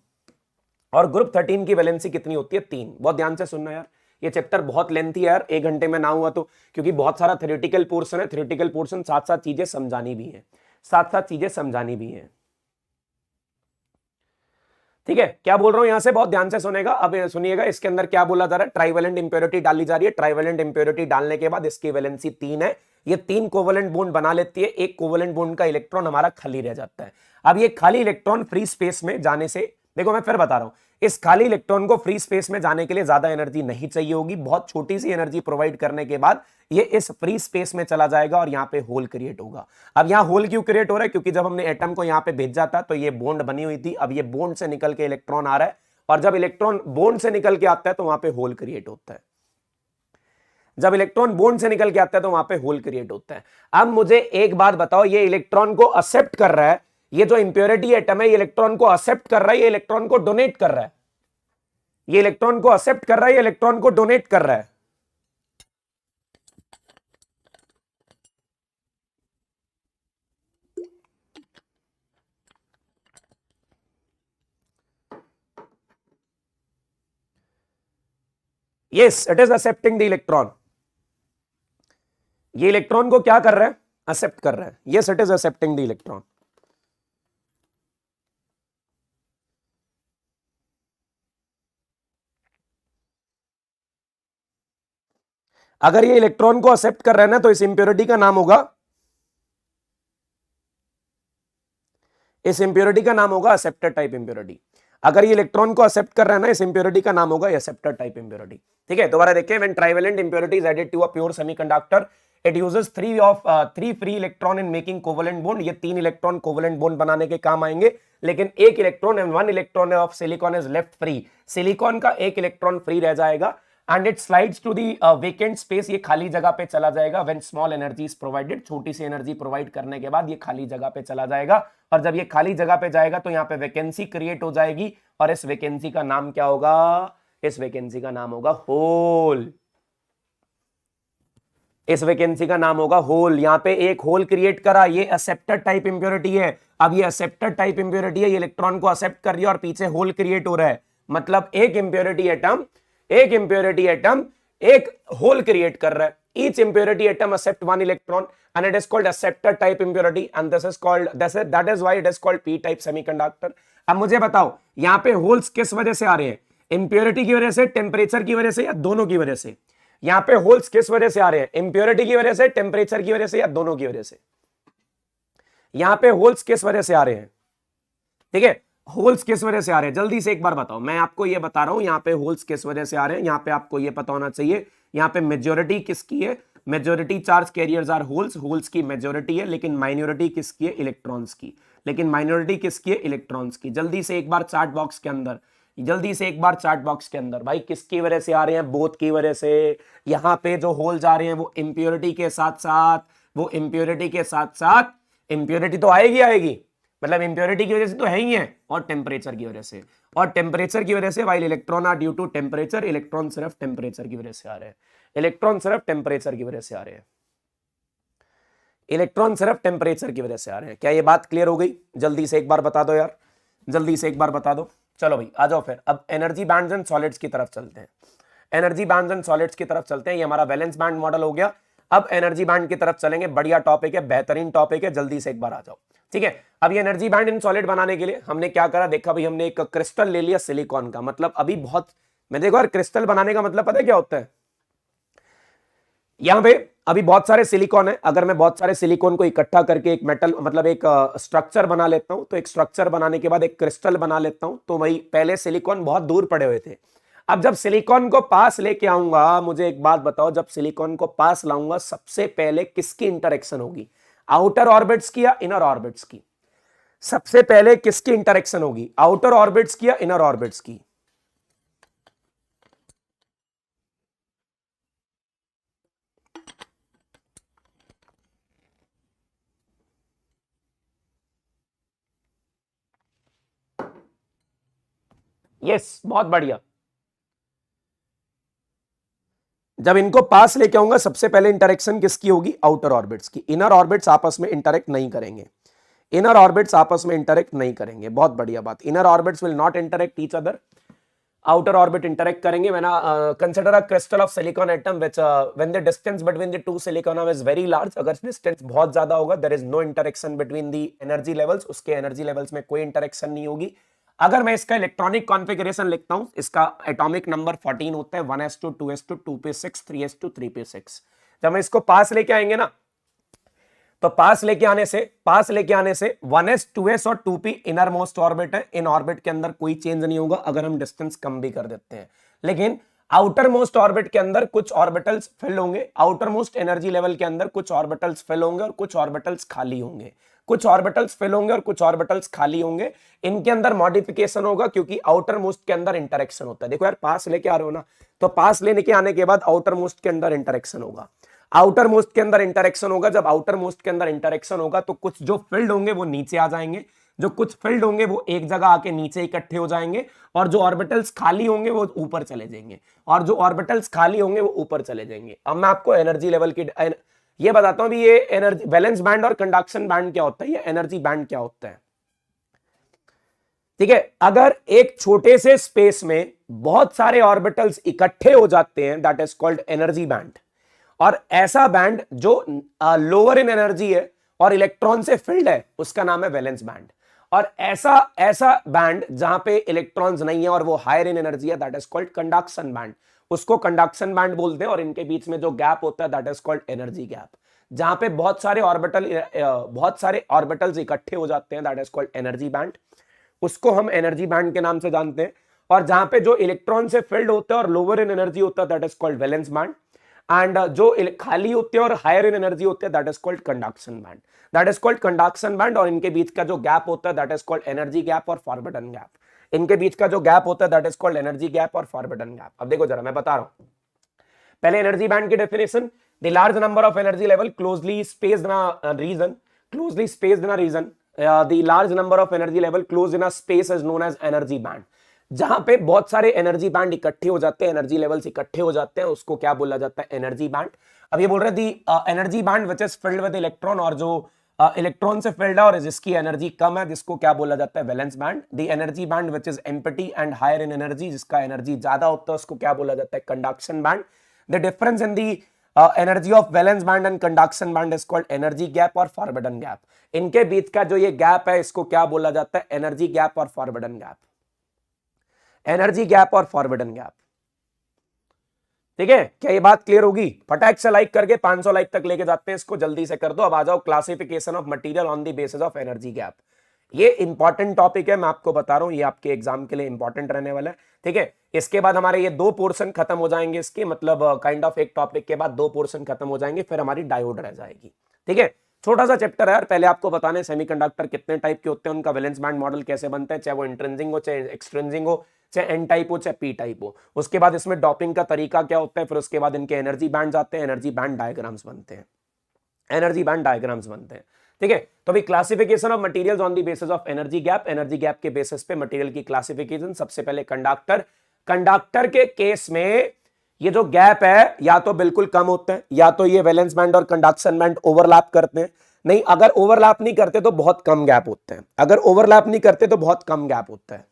Speaker 1: और ग्रुप 13 की वैलेंसी कितनी होती है? 3। बहुत ध्यान से सुनना यार, ये चैप्टर बहुत लेंथी है यार, 1 घंटे में ना हुआ तो, क्योंकि बहुत सारा थ्योरेटिकल पोर्शन है, थ्योरेटिकल पोर्शन साथ साथ चीजें समझानी भी है, साथ साथ चीजें समझानी भी है, ठीक है। क्या बोल रहा हूं यहां से बहुत ध्यान से सुनेगा। अब सुनिएगा, इसके अंदर क्या बोला जा रहा है, ट्राइवेलेंट इंप्योरिटी डाली जा रही है, ट्राइवेलेंट इंप्योरिटी डालने के बाद इसकी वैलेंसी 3 है, ये 3 कोवेलेंट बॉन्ड बना लेती है, एक कोवेलेंट बॉन्ड का इलेक्ट्रॉन हमारा खाली रह जाता है। अब ये खाली इलेक्ट्रॉन फ्री स्पेस में जाने से, देखो मैं फिर बता रहा हूं, इस खाली इलेक्ट्रॉन को फ्री स्पेस में जाने के लिए ज्यादा एनर्जी नहीं चाहिए होगी, बहुत छोटी सी एनर्जी प्रोवाइड करने के बाद ये इस फ्री स्पेस में चला जाएगा और यहां पे होल क्रिएट होगा। अब यहां होल क्यों क्रिएट हो रहा है? क्योंकि जब हमने एटम को यहां पे भेजा था तो ये बॉन्ड बनी हुई थी, अब ये बॉन्ड से निकल के इलेक्ट्रॉन आ रहा है, और जब इलेक्ट्रॉन बॉन्ड से निकल के आता है तो वहां पे होल क्रिएट होता है, जब इलेक्ट्रॉन बॉन्ड से निकल के आता है तो वहां पे होल क्रिएट होता है। अब मुझे एक बात बताओ, ये इलेक्ट्रॉन को एक्सेप्ट कर रहा है, ये जो इंप्योरिटी एटम है ये इलेक्ट्रॉन को एक्सेप्ट कर रहा है, ये इलेक्ट्रॉन को डोनेट कर रहा है, ये इलेक्ट्रॉन को एक्सेप्ट कर रहा है, ये इलेक्ट्रॉन को डोनेट कर रहा है? Yes, it is accepting the electron. ये इलेक्ट्रॉन को क्या कर रहा है, एक्सेप्ट कर रहा है, yes it is accepting the electron. अगर ये इलेक्ट्रॉन को एक्सेप्ट कर रहा है ना तो इस इंप्योरिटी का नाम होगा, इस इंप्योरिटी का नाम होगा एक्सेप्टर टाइप इंप्योरिटी। अगर ये इलेक्ट्रॉन को एक्सेप्ट कर रहा है ना, इस इंप्योरिटी का नाम होगा एक्सेप्टर टाइप इंप्योरिटी। ठीक है, दोबारा देखिए, when trivalent impurity is added to a pure semiconductor it uses three free electron in making covalent bond. ये 3 इलेक्ट्रॉन कोवेलेंट बॉन्ड बनाने के काम आएंगे, लेकिन एक electron and 1 electron of silicon is left free. Silicon का एक इलेक्ट्रॉन फ्री रह जाएगा and it slides to the vacant space, ये खाली जगह पे चला जाएगा when small energy is provided. छोटी सी एनर्जी प्रोवाइड करने के बाद ये खाली जगह पे चला जाएगा, और जब ये खाली जगह पे जाएगा तो यहाँ पे वैकेंसी क्रिएट हो जाएगी, और इस वैकेंसी का नाम क्या होगा, इस वैकेंसी का नाम होगा होल। इस वैकेंसी का नाम होगा होल। यहां पे एक होल क्रिएट करा, ये एक्सेप्टर टाइप इंप्योरिटी है। अब ये एक्सेप्टर टाइप इंप्योरिटी है, ये इलेक्ट्रॉन को एक्सेप्ट कर रही है और पीछे होल क्रिएट हो रहा है, मतलब एक इंप्योरिटी एटम एक होल क्रिएट कर रहा है। Each impurity atom accept one electron and it is called acceptor type impurity and this is called that is why it is called p type semiconductor। अब मुझे बताओ यहां पे होल्स किस वजह से आ रहे हैं, इंप्योरिटी की वजह से, टेम्परेचर की वजह से, या दोनों की वजह से? यहां पे होल्स किस वजह से आ रहे हैं, इंप्योरिटी की वजह से, टेम्परेचर की वजह से, या दोनों की वजह से? यहां पे होल्स किस वजह से आ रहे हैं? ठीक है, होल्स किस वजह से आ रहे हैं, जल्दी से एक बार बताओ। मैं आपको ये बता रहा हूं यहां पे होल्स किस वजह से आ रहे हैं, यहां पे आपको ये पता होना चाहिए। यहां पे मेजॉरिटी किसकी है, majority charge carriers are holes, holes की मेजॉरिटी है, लेकिन माइनॉरिटी किसकी है, इलेक्ट्रॉन्स की। लेकिन माइनॉरिटी किसकी है, इलेक्ट्रॉन्स की। जल्दी से एक बार चार्ट बॉक्स के अंदर, जल्दी से एक बार चार्ट बॉक्स के अंदर, भाई किसकी वजह से आ रहे हैं, बोथ की वजह से। यहां पे जो होल्स आ रहे हैं वो इंप्योरिटी के साथ साथ, वो इंप्योरिटी के साथ साथ, इंप्योरिटी तो आएगी, मतलब इंप्योरिटी की वजह से तो है ही है, और टेम्परेचर की वजह से, और टेम्परेचर की वजह से, while electron are due to temperature, electron सिर्फ टेम्परेचर की वजह से आ रहे हैं, इलेक्ट्रॉन सिर्फ टेम्परेचर की वजह से आ रहे हैं, इलेक्ट्रॉन सिर्फ टेम्परेचर की वजह से आ रहे हैं। क्या ये बात क्लियर हो गई? जल्दी से एक बार बता दो यार, जल्दी से एक बार बता दो। चलो भाई आ जाओ फिर, अब एनर्जी बैंड्स एंड सॉलिड्स की तरफ चलते हैं, एनर्जी बैंड्स एंड सॉलिड्स की तरफ चलते हैं। ये हमारा वैलेंस बैंड मॉडल हो गया, अब एनर्जी बैंड की तरफ चलेंगे। बढ़िया टॉपिक है, बेहतरीन टॉपिक है, जल्दी से एक बार आ जाओ। ठीक है, अब ये एनर्जी बैंड इन सॉलिड बनाने के लिए हमने क्या करा, देखा भाई, हमने एक क्रिस्टल ले लिया सिलिकॉन का। मतलब अभी बहुत, मैं देखो यार, क्रिस्टल बनाने का मतलब पता है क्या होता है? यहां पे अभी बहुत सारे सिलिकॉन है, अगर मैं बहुत सारे सिलिकॉन को इकट्ठा करके एक मेटल, मतलब एक स्ट्रक्चर बना लेता हूं, तो एक स्ट्रक्चर बनाने के बाद एक क्रिस्टल बना लेता हूं, तो भाई पहले सिलिकॉन बहुत दूर पड़े हुए थे। अब जब सिलिकॉन को पास लेके आऊंगा, मुझे एक बात बताओ, जब सिलिकॉन को पास लाऊंगा सबसे पहले किसकी इंटरेक्शन होगी, आउटर ऑर्बिट्स की या इनर ऑर्बिट्स की? सबसे पहले किसकी इंटरेक्शन होगी, आउटर ऑर्बिट्स की या इनर ऑर्बिट्स की? यस, बहुत बढ़िया। जब इनको पास लेके आऊंगा सबसे पहले इंटरेक्शन किसकी होगी, आउटर ऑर्बिट्स की। इनर ऑर्बिट्स आपस में इंटरेक्ट नहीं करेंगे, इनर ऑर्बिट्स आपस में इंटरेक्ट नहीं करेंगे, बहुत बढ़िया बात। Inner orbits will not interact each other, outer orbit interact करेंगे। When consider a crystal of silicon atom which when the distance between the two silicon atom is very large, अगर distance बहुत ज्यादा होगा, there is no interaction between the energy levels, उसके energy levels में कोई interaction नहीं होगी। अगर मैं इसका इलेक्ट्रॉनिक कॉन्फ़िगरेशन लिखता हूं, इसका एटॉमिक नंबर 14 होता है, 1s2 2s2 2p6 3s2 3p6। जब मैं इसको पास लेके आएंगे ना, तो पास लेके आने से 1s 2s और 2p इनर मोस्ट ऑर्बिट है, इन ऑर्बिट के अंदर कोई चेंज नहीं होगा अगर हम डिस्टेंस कम भी कर देते हैं। लेकिन आउटर मोस्ट ऑर्बिट के अंदर कुछ ऑर्बिटल्स फिल होंगे, आउटर मोस्ट एनर्जी लेवल के अंदर कुछ ऑर्बिटल्स फिल होंगे और कुछ ऑर्बिटल्स खाली होंगे, कुछ ऑर्बिटल्स फिल होंगे और कुछ ऑर्बिटल्स खाली होंगे। इनके अंदर मॉडिफिकेशन होगा क्योंकि आउटर मोस्ट के अंदर इंटरेक्शन होता है। देखो यार, पास लेके आ रहे हो ना, तो पास लेने के आने के बाद आउटर मोस्ट के अंदर इंटरेक्शन होगा, आउटर मोस्ट के अंदर इंटरेक्शन होगा। जब आउटर मोस्ट के अंदर इंटरेक्शन होगा तो कुछ जो फील्ड होंगे वो नीचे आ जाएंगे, जो कुछ फील्ड होंगे वो एक जगह आके नीचे इकट्ठे हो जाएंगे, और जो ऑर्बिटल्स खाली होंगे वो ऊपर चले जाएंगे, और जो ऑर्बिटल्स खाली होंगे वो ऊपर चले जाएंगे। अब मैं आपको एनर्जी लेवल की ये बताता हूं भी, ये एनर्जी वैलेंस बैंड और कंडक्शन बैंड क्या होता है, ये एनर्जी बैंड क्या होता है। ठीक है, अगर एक छोटे से स्पेस में बहुत सारे ऑर्बिटल्स इकट्ठे हो जाते हैं, that is called energy band. और ऐसा बैंड जो लोअर इन एनर्जी है और इलेक्ट्रॉन से फिल्ड है उसका नाम है वैलेंस बैंड। और ऐसा ऐसा बैंड जहां पे इलेक्ट्रॉन्स नहीं है और वो हायर इन एनर्जी है, that is called conduction band, उसको कंडक्शन बैंड बोलते हैं। और इनके बीच में जो गैप होता है that is called energy gap, जहां पे बहुत सारे ऑर्बिटल्स इकट्ठे हो जाते हैं, that is called energy band, उसको हम एनर्जी बैंड के नाम से जानते हैं। और जहां पे जो इलेक्ट्रॉन से फिल्ड होते हैं और लोअर इन एनर्जी होता है that is called valence band, and जो खाली होते हैं और हायर इन एनर्जी होते हैं that is called conduction band, that is called conduction band. और इनके बीच का जो गैप होता है that is called energy gap और फॉरवर्डन गैप, इनके बीच का जो गैप होता है that is called energy gap और फॉरवर्डन गैप। अब देखो जरा मैं बता रहा हूं, पहले एनर्जी बैंड की definition, the large number of energy level closely spaced in a region, closely spaced in a region, the large number of energy level close in a space is known as energy band. जहां पे बहुत सारे energy band इकट्ठे हो जाते हैं, energy levels इकट्ठे हो जाते हैं, उसको क्या बोला जाता है, एनर्जी बैंड। अब ये बोल रहे दी energy band which is filled with electron, और जो इलेक्ट्रॉन से फिल्ड है और जिसकी एनर्जी कम है, जिसको क्या बोला जाता है, valence band. The energy band which is empty and higher in energy, जिसका एनर्जी ज्यादा होता है, उसको क्या बोला जाता है, conduction band. The difference in the energy of valence band and conduction band is called energy gap और फॉरवर्डन गैप। इनके बीच का जो ये गैप है इसको क्या बोला जाता है, एनर्जी गैप और फॉरवर्डन गैप, एनर्जी गैप और फॉरवर्डन गैप। ठीक है, क्या ये बात क्लियर होगी? फटाक से लाइक करके 500 लाइक तक लेके जाते हैं इसको, जल्दी से कर दो। अब आ जाओ classification of material on the basis of energy gap. ये इंपॉर्टेंट टॉपिक है, मैं आपको बता रहा हूं, ये आपके एग्जाम के लिए इंपॉर्टेंट रहने वाला है। ठीक है, इसके बाद हमारे ये 2 पोर्शन खत्म हो जाएंगे इसके, मतलब काइंड ऑफ एक टॉपिक के बाद 2 पोर्शन खत्म हो जाएंगे, फिर हमारी डायोड रह जाएगी। ठीक है, छोटा सा चैप्टर है यार। पहले आपको बताने सेमीकंडक्टर कितने टाइप के होते हैं, उनका वैलेंस बैंड मॉडल कैसे बनता है, चाहे वो इंट्रिंसिक हो, चाहे एक्सट्रिंसिक हो, चाहे एन टाइप हो, चाहे पी टाइप हो। उसके बाद इसमें डॉपिंग का तरीका क्या होता है, फिर उसके बाद इनके एनर्जी बैंड आते हैं, एनर्जी बैंड डायग्राम्स बनते हैं, एनर्जी बैंड डायग्राम्स बनते हैं। ठीक है, तो अभी classification of materials on the basis of energy gap, energy gap के बेसिस पे मटेरियल की क्लासिफिकेशन। सबसे पहले कंडक्टर, कंडक्टर के केस में ये जो गैप है या तो बिल्कुल कम होता है, या तो ये वैलेंस बैंड और कंडक्शन बैंड ओवरलैप करते हैं। नहीं, अगर ओवरलैप नहीं करते तो बहुत कम गैप होते हैं, अगर ओवरलैप नहीं करते तो बहुत कम गैप होता है।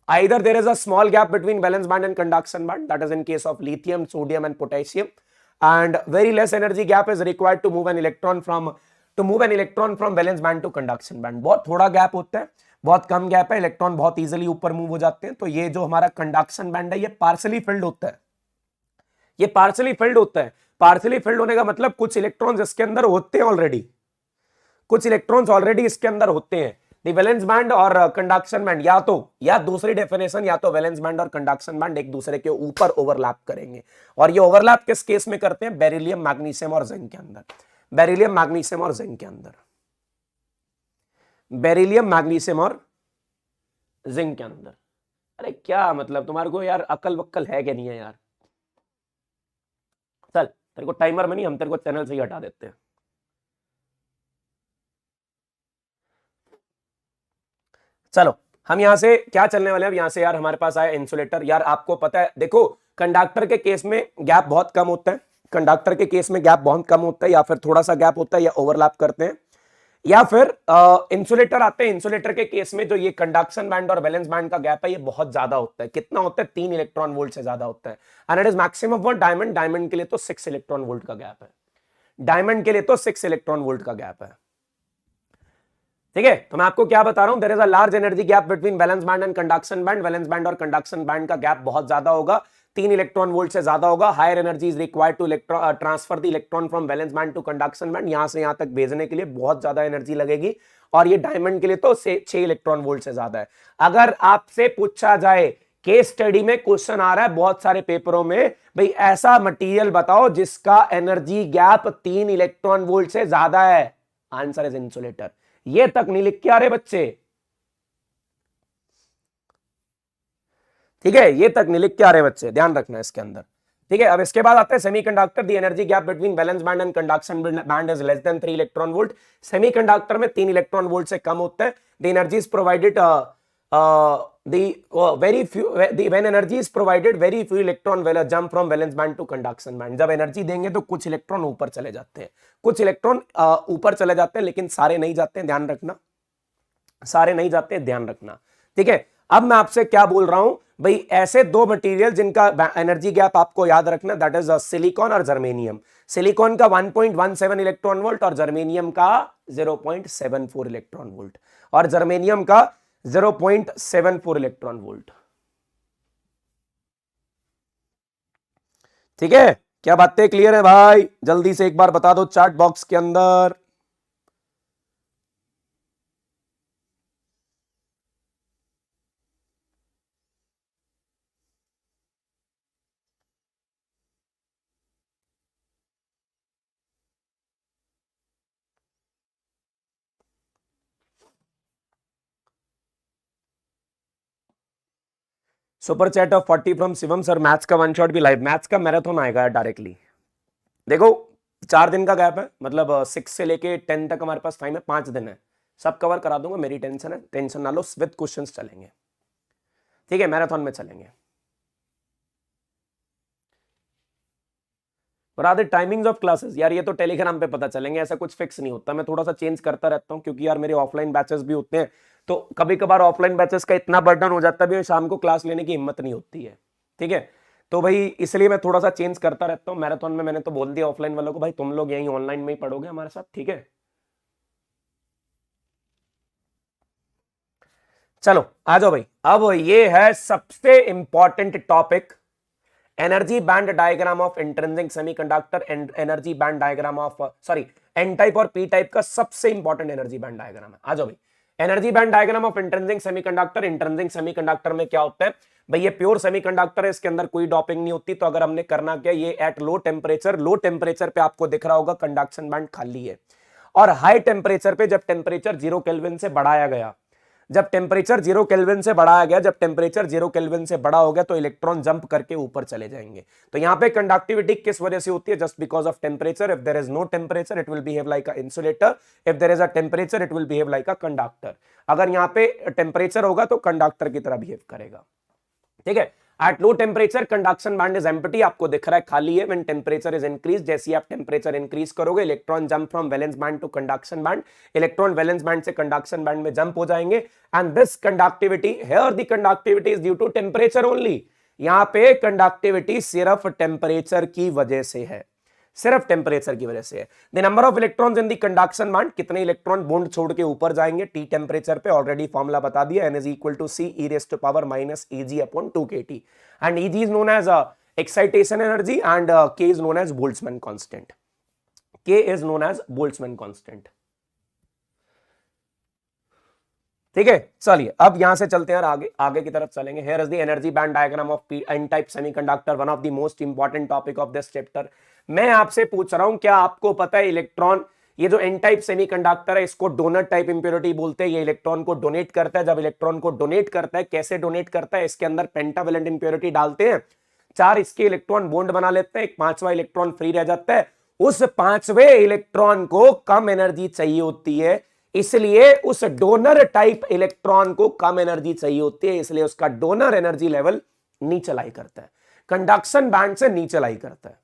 Speaker 1: Either there is a small gap between valence band and conduction band, that is in case of lithium, sodium and potassium, and very less energy gap is required to move an electron from valence band to conduction band. बहुत थोड़ा gap होता है, बहुत कम gap है, electron बहुत easily ऊपर move हो जाते हैं। तो ये जो हमारा कंडक्शन बैंड है ये पार्शली फिल्ड होता है, ये पार्शली फिल्ड होता है। पार्शली फिल्ड होने का मतलब कुछ इलेक्ट्रॉन्स इसके अंदर होते हैं ऑलरेडी, कुछ इलेक्ट्रॉन्स ऑलरेडी इसके अंदर होते हैं। वैलेंस बैंड और कंडक्शन बैंड, या दूसरी डेफिनेशन, या तो वैलेंस बैंड और कंडक्शन बैंड एक दूसरे के ऊपर ओवरलैप करेंगे। और ये ओवरलैप किस केस में करते हैं, बेरिलियम, मैग्नीशियम और जिंक के अंदर, बेरिलियम, मैग्नीशियम और जिंक के अंदर, बेरिलियम, मैग्नीशियम और जिंक के अंदर। अरे क्या मतलब, तुम्हारे को यार अकल वक्कल है क्या नहीं है यार? चल तेरे को टाइमर में नहीं, हम तेरे को चैनल से ही हटा देते हैं। चलो हम यहां से क्या चलने वाले हैं, यहां से यार हमारे पास आया इंसुलेटर। यार आपको पता है, देखो कंडक्टर के केस में गैप बहुत कम होता है, कंडक्टर के केस में गैप बहुत कम होता है, या फिर थोड़ा सा गैप होता है, या ओवरलैप करते हैं। या फिर इंसुलेटर आते हैं, इंसुलेटर के केस में जो ये कंडक्शन बैंड और वैलेंस बैंड का गैप है ये बहुत ज्यादा होता है। कितना होता है, 3 इलेक्ट्रॉन वोल्ट से ज्यादा होता है। And it is maximum for diamond, diamond के लिए तो 6 इलेक्ट्रॉन वोल्ट का गैप है, डायमंड के लिए तो 6 इलेक्ट्रॉन वोल्ट का गैप है। ठीक है, तो मैं आपको क्या बता रहा हूं, there is a large energy gap between valence band and conduction band. Valence band और कंडक्शन बैंड का गैप बहुत ज्यादा होगा, 3 इलेक्ट्रॉन वोल्ट से ज्यादा होगा। Higher energy is required to transfer the electron from valence band to conduction band. यहां से यहां तक भेजने के लिए बहुत ज्यादा एनर्जी लगेगी, और ये डायमंड के लिए तो 6 इलेक्ट्रॉन वोल्ट से ज्यादा है। अगर आपसे पूछा जाए, केस स्टडी में क्वेश्चन आ रहा है बहुत सारे पेपरों में, भाई ऐसा मटेरियल बताओ जिसका एनर्जी गैप 3 इलेक्ट्रॉन वोल्ट से ज्यादा है, आंसर इज इंसुलेटर। ये तक नहीं लिख के आ रहे बच्चे, ठीक है, ये तक नहीं लिख के आ रहे बच्चे, ध्यान रखना इसके अंदर। ठीक है, अब इसके बाद आता है semiconductor. The energy gap between valence band and conduction band is less than 3 electron volt. Semiconductor में 3 इलेक्ट्रॉन वोल्ट से कम होता है। The energy is provided when energy is provided, very few electron will jump from valence band to conduction band। जब energy देंगे तो कुछ electron ऊपर चले जाते हैं, कुछ इलेक्ट्रॉन ऊपर चले जाते हैं, लेकिन सारे नहीं जाते हैं, ध्यान रखना, सारे नहीं जाते हैं, ध्यान रखना। ठीक है, अब मैं आपसे क्या बोल रहा हूं, भाई ऐसे दो मटेरियल जिनका एनर्जी गैप आपको याद रखना, दैट इज सिलिकॉन और जर्मेनियम। सिलिकॉन का 1.17 इलेक्ट्रॉन वोल्ट और जर्मेनियम का 0.74 इलेक्ट्रॉन वोल्ट, और जर्मेनियम का 0.74 इलेक्ट्रॉन वोल्ट। ठीक है, क्या बातें क्लियर है भाई? जल्दी से एक बार बता दो चैट बॉक्स के अंदर। Super chat of 40 from Shivam sir, maths का वन शॉट भी लाइव, मैथ्स का मैराथन आएगा डायरेक्टली। देखो 4 दिन का गैप है, मतलब 6 से लेके 10 तक हमारे पास टाइम है, 5 दिन है, सब कवर करा दूंगा, मेरी टेंशन है, टेंशन ना लो, विद क्वेश्चंस चलेंगे। ठीक है, मैराथन में चलेंगे। बता टाइमिंग्स ऑफ क्लासेस, यार ये तो टेलीग्राम पे पता चलेंगे, ऐसा कुछ फिक्स नहीं होता, मैं थोड़ा सा चेंज करता रहता हूँ, क्योंकि यार मेरे ऑफलाइन बैचेस भी होते हैं, तो कभी कभार ऑफलाइन बैचेस का इतना बर्डन हो जाता है, शाम को क्लास लेने की हिम्मत नहीं होती है। ठीक है, तो भाई इसलिए मैं थोड़ा सा चेंज करता रहता हूँ। मैराथन में मैंने तो बोल दिया ऑफलाइन वालों को, भाई तुम लोग यहीं ऑनलाइन में ही पढ़ोगे हमारे साथ। ठीक है, चलो आ जाओ भाई। अब ये है सबसे important topic, energy band diagram of intrinsic semiconductor and energy band diagram of, sorry, N type और पी टाइप का सबसे इंपॉर्टेंट एनर्जी बैंड डायग्राम है। आ जाओ भाई, energy band diagram of intrinsic semiconductor. Intrinsic semiconductor में क्या होता है भाई, ये प्योर सेमीकंडक्टर है, इसके अंदर कोई डॉपिंग नहीं होती। तो अगर हमने करना क्या, ये एट लो टेम्परेचर पे आपको दिख रहा होगा कंडक्शन बैंड खाली है, और हाई टेम्परेचर पे, जब टेम्परेचर 0 केल्विन से बढ़ाया गया, जब टेम्परेचर 0 केल्विन से बढ़ाया गया, जब टेम्परेचर 0 केल्विन से बड़ा हो गया, तो इलेक्ट्रॉन जंप करके ऊपर चले जाएंगे। तो यहां पे कंडक्टिविटी किस वजह से होती है, just because of temperature. If there is no temperature it will behave like a insulator, if there is a temperature it will behave like a conductor. अगर यहां पे टेम्परेचर होगा तो कंडक्टर की तरह बिहेव करेगा। ठीक है, eight low temperature conduction band is empty, आपको दिख रहा है खाली है। व्हेन टेम्परेचर इज इंक्रीज, जैसे आप टेम्परेचर इंक्रीज करोगे, electron jump from valence band to conduction band, electron valence band से कंडक्शन बैंड में जंप हो जाएंगे। And this conductivity, here the conductivity is due to temperature only. यहां पे conductivity सिर्फ टेम्परेचर की वजह से है, सिर्फ टेम्परेचर की वजह से है। The number of electrons in the conduction band, कितने इलेक्ट्रॉन बॉन्ड छोड़ के ऊपर जाएंगे टी टेम्परेचर पे, ऑलरेडी फॉर्मूला बता दिया, n is equal to C E raise to power minus Eg upon 2 kT, and Eg is known as excitation energy and K is known as Boltzmann constant, K is known as Boltzmann constant. ठीक है, चलिए अब यहां से चलते हैं और आगे की तरफ चलेंगे। Here is the energy band diagram of N type semiconductor, one of the most important topic of this chapter. मैं आपसे पूछ रहा हूं, क्या आपको पता है इलेक्ट्रॉन, ये जो एन टाइप सेमीकंडक्टर है इसको डोनर टाइप इंप्योरिटी बोलते हैं। ये इलेक्ट्रॉन को डोनेट करता है, जब इलेक्ट्रॉन को डोनेट करता है, कैसे डोनेट करता है, इसके अंदर पेंटावेलेंट इंप्योरिटी डालते हैं, 4 इसके इलेक्ट्रॉन बॉन्ड बना लेते हैं, एक 5वां इलेक्ट्रॉन फ्री रह जाता है। उस 5वें इलेक्ट्रॉन को कम एनर्जी चाहिए होती है, इसलिए उस डोनर टाइप इलेक्ट्रॉन को कम एनर्जी चाहिए होती है, इसलिए उसका डोनर एनर्जी लेवल नीचे लाई करता है, कंडक्शन बैंड से नीचे लाई करता है,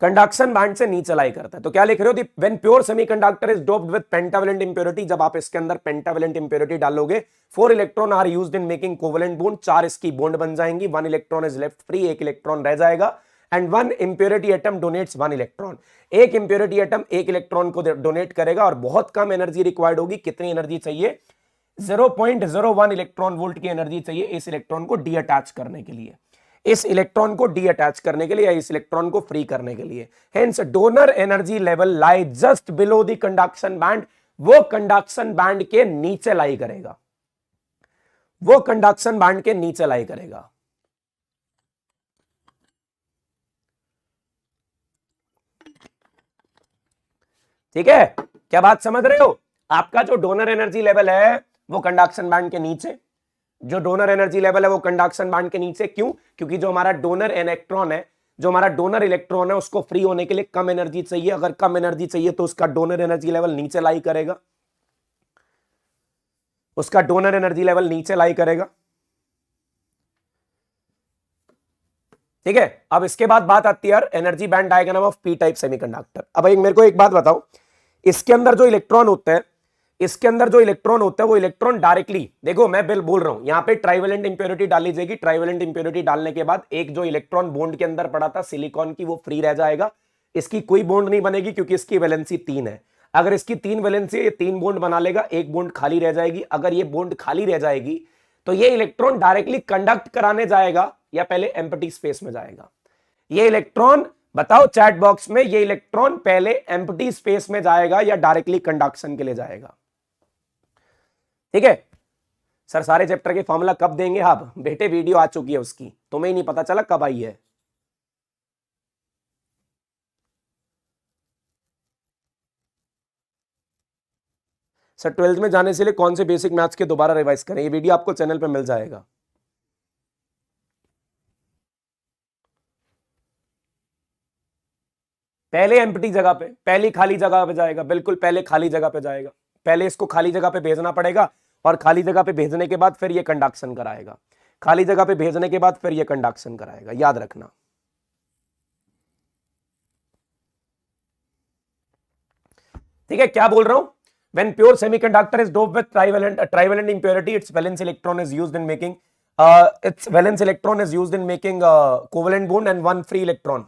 Speaker 1: कंडक्शन बैंड से नीचे लाई करता है। तो क्या लिख रहे हो, when pure semiconductor is doped with pentavalent impurity, जब आप इसके अंदर पेंटावेलेंट इंप्योरिटी डालोगे, 4 electron are used in making covalent bond, 4 इसकी बॉन्ड बन जाएंगी, 1 electron is left free, 1 electron रह जाएगा, and 1 impurity atom donates 1 electron, एक इंप्योरिटी एटम 1 इलेक्ट्रॉन को डोनेट करेगा, और बहुत कम एनर्जी रिक्वायर्ड होगी। कितनी एनर्जी चाहिए, 0.01 इलेक्ट्रॉन वोल्ट की एनर्जी चाहिए इस इलेक्ट्रॉन को डी अटैच करने के लिए, इस इलेक्ट्रॉन को डी अटैच करने के लिए, या इस इलेक्ट्रॉन को फ्री करने के लिए। Hence donor energy level lie just below the conduction band, वो कंडक्शन बैंड के नीचे लाई करेगा, वो कंडक्शन बैंड के नीचे लाई करेगा। ठीक है, क्या बात समझ रहे हो? आपका जो डोनर एनर्जी लेवल है वो कंडक्शन बैंड के नीचे, जो डोनर एनर्जी लेवल है वो कंडक्शन बैंड के नीचे। क्यों? क्योंकि जो हमारा डोनर इलेक्ट्रॉन है, जो हमारा डोनर इलेक्ट्रॉन है, उसको फ्री होने के लिए कम एनर्जी चाहिए। अगर कम एनर्जी चाहिए तो उसका डोनर एनर्जी लेवल नीचे लाई करेगा, उसका डोनर एनर्जी लेवल नीचे लाई करेगा। ठीक है, अब इसके बाद बात आती है energy band diagram of P type semiconductor. अब मेरे को एक बात बताओ, इसके अंदर जो इलेक्ट्रॉन होते हैं, इसके अंदर जो इलेक्ट्रॉन होता है वो इलेक्ट्रॉन डायरेक्टली, देखो मैं बिल बोल रहा हूं, यहां पे ट्राइवेलेंट इंप्योरिटी डाली जाएगी। ट्राइवेलेंट इंप्योरिटी डालने के बाद एक जो इलेक्ट्रॉन बॉन्ड के अंदर पड़ा था सिलिकॉन की, वो फ्री रह जाएगा। इसकी कोई बॉन्ड नहीं बनेगी क्योंकि इसकी वैलेंसी 3 है। अगर इसकी 3 वैलेंसी है, ये 3 बॉन्ड बना लेगा, एक बॉन्ड खाली रह जाएगी। अगर ये बॉन्ड खाली रह जाएगी तो ये इलेक्ट्रॉन डायरेक्टली कंडक्ट कराने जाएगा या पहले एम्प्टी स्पेस में जाएगा? ये इलेक्ट्रॉन बताओ चैट बॉक्स में, ये इलेक्ट्रॉन पहले एम्प्टी स्पेस में जाएगा या डायरेक्टली कंडक्शन के लिए जाएगा? ठीक है सर, सारे चैप्टर के फॉर्मूला कब देंगे आप? बेटे वीडियो आ चुकी है उसकी, तुम्हें ही नहीं पता चला कब आई है। सर 12th में जाने से लिए कौन से बेसिक मैथ्स के दोबारा रिवाइज करें? ये वीडियो आपको चैनल पे मिल जाएगा। पहले एम्प्टी जगह पे, पहली खाली जगह पे जाएगा, बिल्कुल पहले खाली जगह पे जाएगा। पहले इसको खाली जगह पे भेजना पड़ेगा और खाली जगह पे भेजने के बाद फिर ये कंडक्शन कराएगा। खाली जगह पे भेजने के बाद फिर ये कंडक्शन कराएगा, याद रखना। ठीक है, क्या बोल रहा हूं? When pure semiconductor is doped with trivalent impurity, its valence electron is used in making covalent bond and one free electron.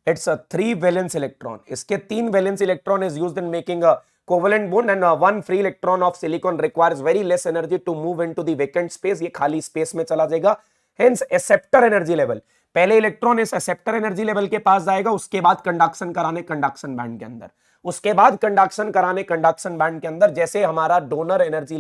Speaker 1: It's a 3 valence electron. इसके 3 valence electron is used in making a covalent bond and one free electron of silicon requires very less energy to move into the vacant space. ये खाली space में चला जाएगा। Hence acceptor energy level, पहले electron इस acceptor energy level के पास जाएगा, उसके बाद कंडक्शन कराने कंडक्शन बैंड के अंदर, उसके बाद कंडक्शन कराने कंडक्शन बैंड के अंदर। जैसे हमारा donor energy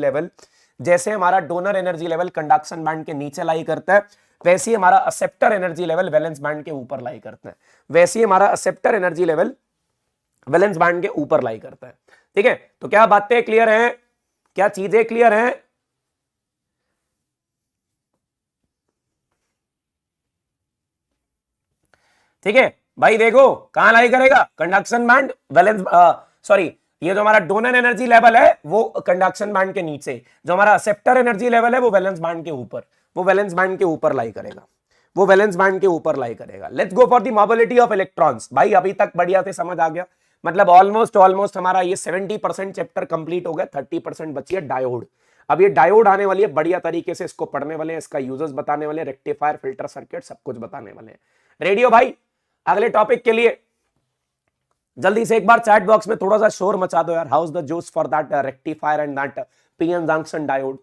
Speaker 1: level conduction band के नीचे लाई करता है, वैसे ही हमारा acceptor energy level valence band के ऊपर लाई करता है। वैसे ही हमारा acceptor energy level valence band के ऊपर लाई करता है। ठीक है, तो क्या बातें क्लियर हैं? क्या चीजें क्लियर हैं? ठीक है भाई, देखो कहां लाई करेगा, कंडक्शन बैंड वैलेंस, सॉरी, ये जो हमारा डोनर एनर्जी लेवल है वो कंडक्शन बैंड के नीचे, जो हमारा एक्सेप्टर एनर्जी लेवल है वो वैलेंस बैंड के ऊपर, वो वैलेंस बैंड के ऊपर लाई करेगा, वो वैलेंस बैंड के ऊपर लाई करेगा। Let's go for the mobility of electrons. भाई अभी तक बढ़िया से समझ आ गया, मतलब ऑलमोस्ट हमारा ये 70% चैप्टर कंप्लीट हो गया, 30% बची है डायोड। अब ये डायोड आने वाली है, बढ़िया तरीके से इसको पढ़ने वाले हैं, इसका यूजेस बताने वाले हैं, रेक्टिफायर, फिल्टर सर्किट, सब कुछ बताने वाले हैं। रेडियो भाई अगले टॉपिक के लिए? जल्दी से एक बार चैट बॉक्स में थोड़ा सा शोर मचा दो यार। How is the juice for that rectifier and that PN junction diode?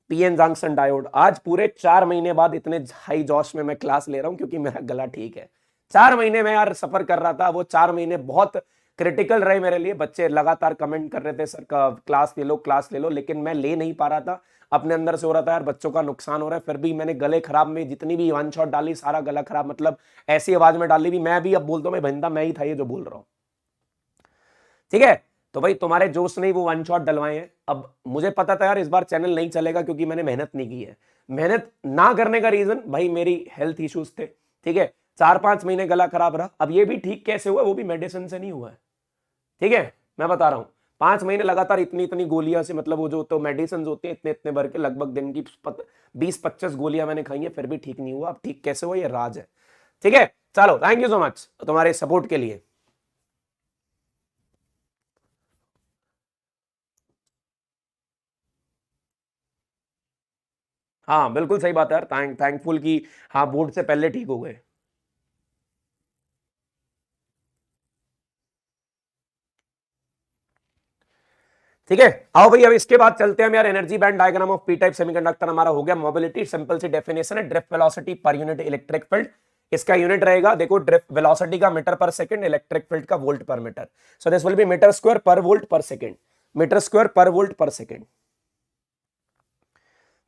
Speaker 1: PN junction diode आज पूरे 4 महीने बाद इतने हाई जोश में मैं क्लास ले रहा हूं क्योंकि मेरा गला ठीक है। 4 महीने में यार सफर कर रहा था, वो 4 महीने बहुत क्रिटिकल रहे मेरे लिए। बच्चे लगातार कमेंट कर रहे थे सर का क्लास ले लो, लेकिन मैं ले नहीं पा रहा था, अपने अंदर से हो रहा था यार बच्चों का नुकसान हो रहा है। फिर भी मैंने गले खराब में जितनी भी वन शॉट डाली, सारा गला खराब, मतलब ऐसी आवाज में डाली भी, मैं भी अब बोलता हूँ मैं बंदा मैं ही था ये जो बोल रहा हूँ। ठीक है, तो भाई तुम्हारे जोश ने वो वन शॉट डलवाए हैं। अब मुझे पता था यार इस बार चैनल नहीं चलेगा क्योंकि मैंने मेहनत नहीं की है। मेहनत ना करने का रीजन भाई मेरी हेल्थ इश्यूज थे। ठीक है, 4-5 महीने गला खराब रहा। अब ये भी ठीक कैसे हुआ? वो भी मेडिसिन से नहीं हुआ है। ठीक है, मैं बता रहा हूं, 5 महीने लगातार इतनी गोलियां से, मतलब वो जो तो मेडिसिन होते हैं इतने भर के, लगभग दिन की 20-25 गोलियां मैंने खाई है, फिर भी ठीक नहीं हुआ। अब ठीक कैसे हुआ ये राज है। ठीक है, चलो थैंक यू सो मच तुम्हारे सपोर्ट के लिए। हाँ बिल्कुल सही बात है यार, थैंकफुल कि हाँ बोर्ड से पहले ठीक हो गए। ठीक है, आओ भाई अब इसके बाद चलते हैं यार energy band diagram of P type semiconductor हमारा हो गया। मोबिलिटी सिंपल सी डेफिनेशन है, drift velocity per unit electric field. इसका यूनिट रहेगा, देखो ड्रिफ्ट वेलोसिटी का metre per second, electric field का volt per metre. So this will be metre square per volt per second, metre square per volt per second.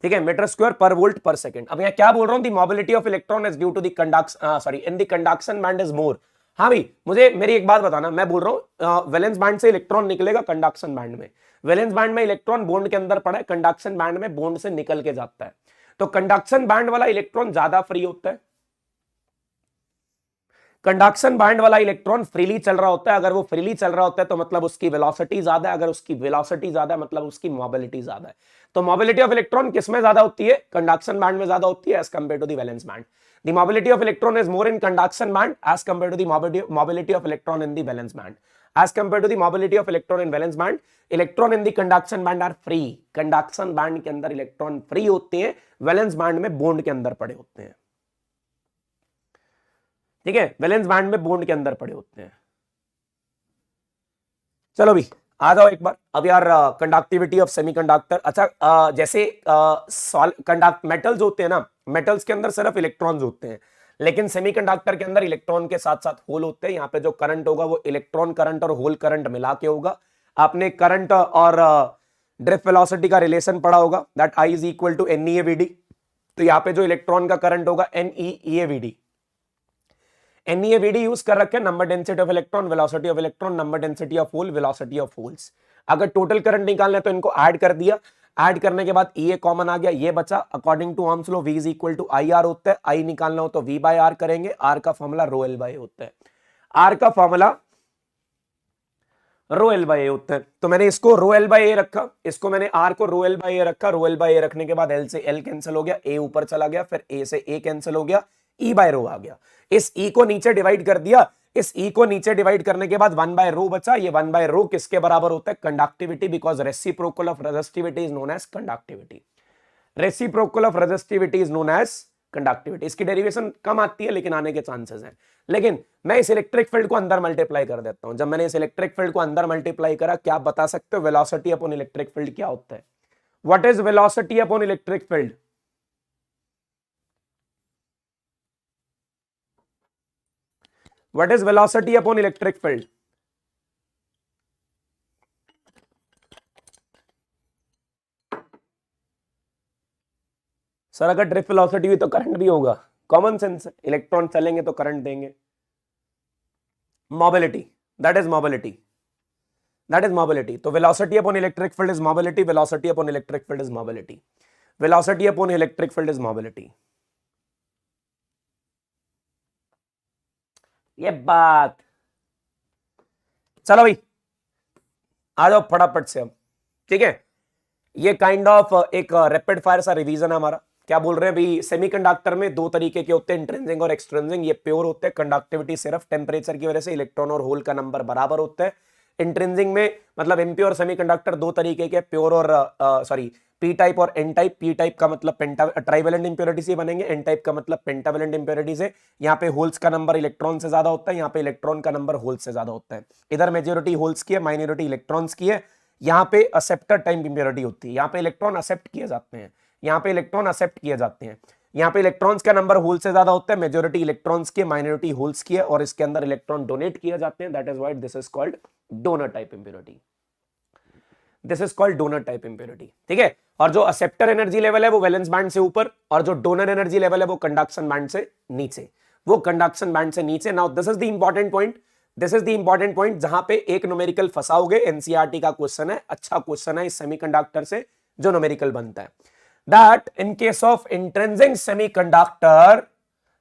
Speaker 1: ठीक है, metre square per volt per second. अब यहाँ क्या बोल रहा हूं, the mobility of electron is due to the conduction, sorry in the conduction band is more. हाँ भाई मुझे मेरी एक बात बताना, मैं बोल रहा हूं वैलेंस बैंड से इलेक्ट्रॉन निकलेगा कंडक्शन बैंड में, वैलेंस बैंड में इलेक्ट्रॉन बॉन्ड के अंदर पड़ा है, कंडक्शन बैंड में बॉन्ड से निकल के जाता है। तो कंडक्शन बैंड वाला इलेक्ट्रॉन ज्यादा फ्री होता है, कंडक्शन बैंड वाला इलेक्ट्रॉन फ्रीली चल रहा होता है, अगर वो फ्रीली चल रहा होता है तो मतलब उसकी वेलोसिटी ज्यादा है, अगर उसकी वेलोसिटी ज्यादा है मतलब उसकी मोबिलिटी ज्यादा है। तो मोबिलिटी ऑफ इलेक्ट्रॉन किसमें ज्यादा होती है? कंडक्शन बैंड में ज्यादा होती है as compare to the valence band. The mobility of electron is more in conduction band as compare to the mobility of electron in the valence band. As compare to the mobility of electron in valence band, electron in the conduction band are free. Conduction band के अंदर electron free होते हैं, valence band में bond के अंदर पड़े होते हैं। ठीक है, वैलेंस बैंड में बॉन्ड के अंदर पड़े होते हैं। चलो भी आ जाओ एक बार। अब यार कंडक्टिविटी ऑफ सेमीकंडक्टर, अच्छा जैसे कंडक्ट मेटल्स होते हैं ना, मेटल्स के अंदर सिर्फ इलेक्ट्रॉन्स होते हैं, लेकिन सेमीकंडक्टर के अंदर इलेक्ट्रॉन के साथ साथ होल होते हैं। यहाँ पे जो करंट होगा वो इलेक्ट्रॉन करंट और होल करंट मिला के होगा। आपने करंट और ड्रिफ्ट वेलोसिटी का रिलेशन पढ़ा होगा, that I is equal to NeAVD। तो यहाँ पे जो इलेक्ट्रॉन का करंट होगा NeAVD। NeAVD यूज कर रखे, number density of electron, velocity of electron, number density of hole, velocity of holes. अगर टोटल करंट निकालना है तो इनको ऐड कर दिया, ऐड करने के बाद ये कॉमन आ गया, ये बचा। According to Ohm's law V is equal to IR होता है। I निकालना हो तो V बाय R करेंगे, R का formula rho L by A होता है, R का formula rho L by A होता है। तो मैंने इसको रो L बाय A रखा, इसको मैंने R को रो L बाय A रखा। रो L बाय A रखने के बाद L से L कैंसिल हो गया, A ऊपर चला गया, फिर A से A कैंसिल हो गया, E बाय रो आ गया। इस E को नीचे डिवाइड कर दिया, इस E को नीचे डिवाइड करने के बाद 1 बाय रो बचा। ये 1 बाय रो किसके बराबर होता है? Conductivity, because reciprocal of resistivity is known as conductivity. Reciprocal of resistivity is known as conductivity. इसकी डेरिवेशन कम आती है लेकिन आने के चांसेस हैं। लेकिन मैं इस इलेक्ट्रिक फील्ड को अंदर मल्टीप्लाई कर देता हूं। जब मैंने इस इलेक्ट्रिक फील्ड को अंदर मल्टीप्लाई करा, क्या आप बता सकते हो वेलोसिटी अपॉन इलेक्ट्रिक फील्ड क्या होता है? What is velocity upon electric field? What is velocity upon electric field? Sir अगर ड्रिफ्ट वेलोसिटी हुई तो करंट भी होगा, कॉमन सेंस है, इलेक्ट्रॉन चलेंगे तो करंट देंगे। Mobility, that is mobility, that is mobility. तो velocity upon electric field is mobility, velocity upon electric field is mobility, velocity upon electric field is mobility. ये बात, चलो भाई आ जाओ फटाफट से अब। ठीक है, ये काइंड ऑफ एक रैपिड फायर सा रिवीजन है हमारा। क्या बोल रहे हैं भाई? सेमीकंडक्टर में दो तरीके के होते हैं, इंट्रिंसिक और एक्सट्रिंसिक। ये प्योर होते हैं, कंडक्टिविटी सिर्फ टेम्परेचर की वजह से, इलेक्ट्रॉन और होल का नंबर बराबर होता है। इंट्रिंसिक में मतलब इम्प्योर सेमीकंडक्टर दो तरीके के, प्योर और सॉरी पी टाइप और एन टाइप। पी टाइप का मतलब ट्राइवेलेंट इंप्योरिटी से बनेंगे, एन टाइप का मतलब पेंटावेलेंट इंप्योरिटी से। यहाँ पे होल्स का नंबर इलेक्ट्रॉन से ज्यादा होता है, यहाँ पे इलेक्ट्रॉन का नंबर होल्स से ज्यादा होता है। इधर मेजोरिटी होल्स की है, माइनॉरिटी इलेक्ट्रॉन्स की है। यहाँ पे एक्सेप्टर टाइम इंप्योरिटी होती है, यहाँ पे इलेक्ट्रॉन एक्सेप्ट किए जाते हैं, यहाँ पे इलेक्ट्रॉन एक्सेप्ट किए जाते हैं। यहाँ पे इलेक्ट्रॉन्स का नंबर होल से ज्यादा होता है, मेजोरिटी इलेक्ट्रॉन्स की, माइनॉरिटी होल्स की है, और इसके अंदर इलेक्ट्रॉन डोनेट किए जाते हैं। That is why this is called donor type impurity, this is called donor type impurity. ठीक है, और जो एक्सेप्टर एनर्जी लेवल है वो वैलेंस बैंड से ऊपर, और जो डोनर एनर्जी लेवल है वो कंडक्शन बैंड से नीचे, वो कंडक्शन बैंड से नीचे। Now this is the important point, this is the important point जहां पे एक न्यूमेरिकल फंसाओगे। एनसीईआरटी का क्वेश्चन है, अच्छा क्वेश्चन है इस सेमीकंडक्टर से जो न्यूमेरिकल बनता है। That in case of intrinsic semiconductor,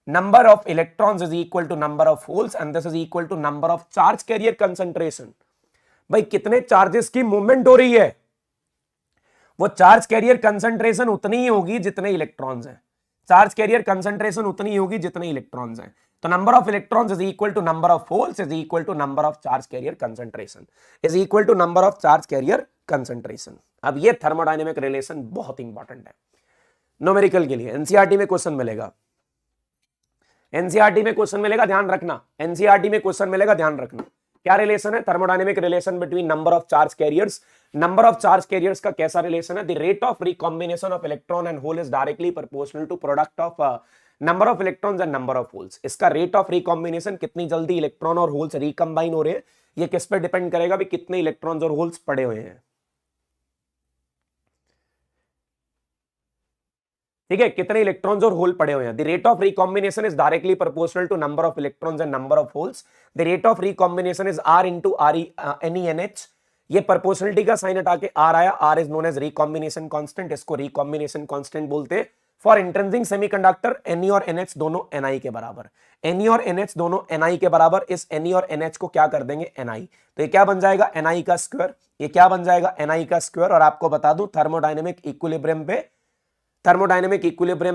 Speaker 1: number of electrons is equal to number of holes and this is equal to number of charge carrier concentration। भाई कितने चार्जेस की मूवमेंट हो रही है, वो चार्ज कैरियर कंसंट्रेशन उतनी ही होगी जितने इलेक्ट्रॉन्स हैं। चार्ज कैरियर कंसंट्रेशन उतनी ही होगी जितने इलेक्ट्रॉन्स हैं। तो number of electrons is equal to number of holes is equal to number of charge carrier concentration is equal to number of charge carrier concentration. अब ये थर्मोडायनेमिक रिलेशन बहुत important है numerical के लिए, एनसीईआरटी में question मिलेगा, NCERT में question मिलेगा, ध्यान रखना। एनसीईआरटी में क्वेश्चन मिलेगा, ध्यान रखना। क्या रिलेशन है? Thermodynamic relation between number of charge carriers. Number of charge carriers का कैसा रिलेशन है? The rate of recombination of electron and hole is directly proportional to product of number of electrons and number of holes. इसका rate of recombination, कितनी जल्दी electron और holes recombine हो रहे हैं, ये किस पर डिपेंड करेगा? भी कितने इलेक्ट्रॉन्स और होल्स पड़े हुए हैं। ठीक है, कितने इलेक्ट्रॉन्स और होल पड़े हुए हैं। The rate of recombination is directly proportional to number of electrons and number of holes. The rate of recombination is R into R NeNH। ये प्रोपोर्शनलिटी का साइन हटा के R आया, R is known as recombination constant, इसको recombination constant बोलते हैं। For intrinsic semiconductor Ne और NH दोनों Ni के बराबर, Ne और NH दोनों Ni के बराबर, इस Ne और NH को क्या कर देंगे Ni, तो ये क्या बन जाएगा Ni का स्क्वायर, ये क्या बन जाएगा Ni का स्क्वायर। और आपको बता दूं थर्मोडायनेमिक इक्विलिब्रियम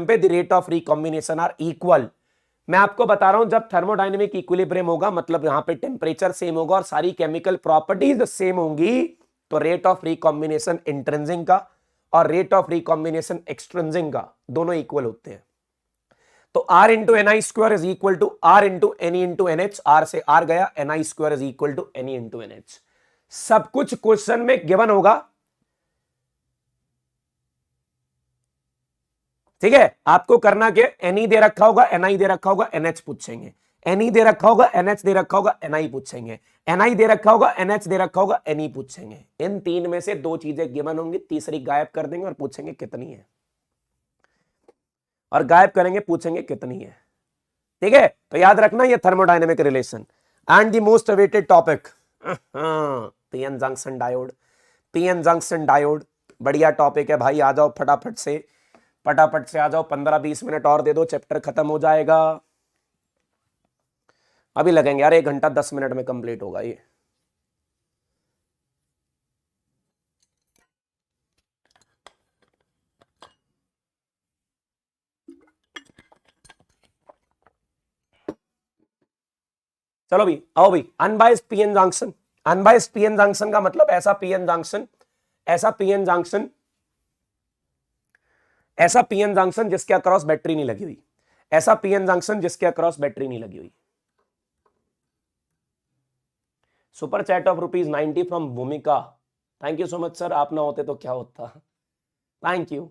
Speaker 1: पे the rate of recombination R equal. मैं आपको बता रहा हूं जब थर्मोडायनेमिक इक्विलिब्रियम होगा मतलब यहां पे टेम्परेचर सेम होगा और सारी केमिकल प्रॉपर्टीज सेम होंगी, तो रेट ऑफ रिकॉम्बिनेशन इंट्रिंसिक का और रेट ऑफ रिकॉम्बिनेशन एक्सट्रिंसिक का दोनों इक्वल होते हैं। तो R into Ni square is equal to R into Ni into NH, R से R गया, Ni square is equal to Ni into NH। सब कुछ क्वेश्चन में गिवन होगा, ठीक है। आपको करना क्या, Ni दे रखा होगा, Ni दे रखा होगा, NH पूछेंगे, Ni दे रखा होगा, NH दे रखा होगा, Ni पूछेंगे, Ni दे रखा होगा, NH दे रखा होगा, Ne पूछेंगे। इन तीन में से दो चीजें गिवन होंगी, तीसरी गायब कर देंगे और पूछेंगे कितनी है, और गायब करेंगे पूछेंगे कितनी है, ठीक है। तो याद रखना ये thermodynamic relation and the most awaited topic PN junction diode. PN junction diode बढ़िया टॉपिक है भाई, आ जाओ फटाफट से आ जाओ, 15-20 मिनट और दे दो, चैप्टर खत्म हो जाएगा। अभी लगेंगे यार 1 घंटा 10 मिनट में कंप्लीट होगा ये। चलो भी आओ भी, unbiased PN junction. Unbiased PN junction का मतलब ऐसा पीएन जंक्शन जिसके अक्रॉस बैटरी नहीं लगी हुई, ऐसा पीएन जंक्शन जिसके अक्रॉस बैटरी नहीं लगी हुई। सुपर चैट ऑफ ₹90 फ्रॉम भूमिका, thank you so much sir, आप ना होते तो क्या होता, थैंक यू।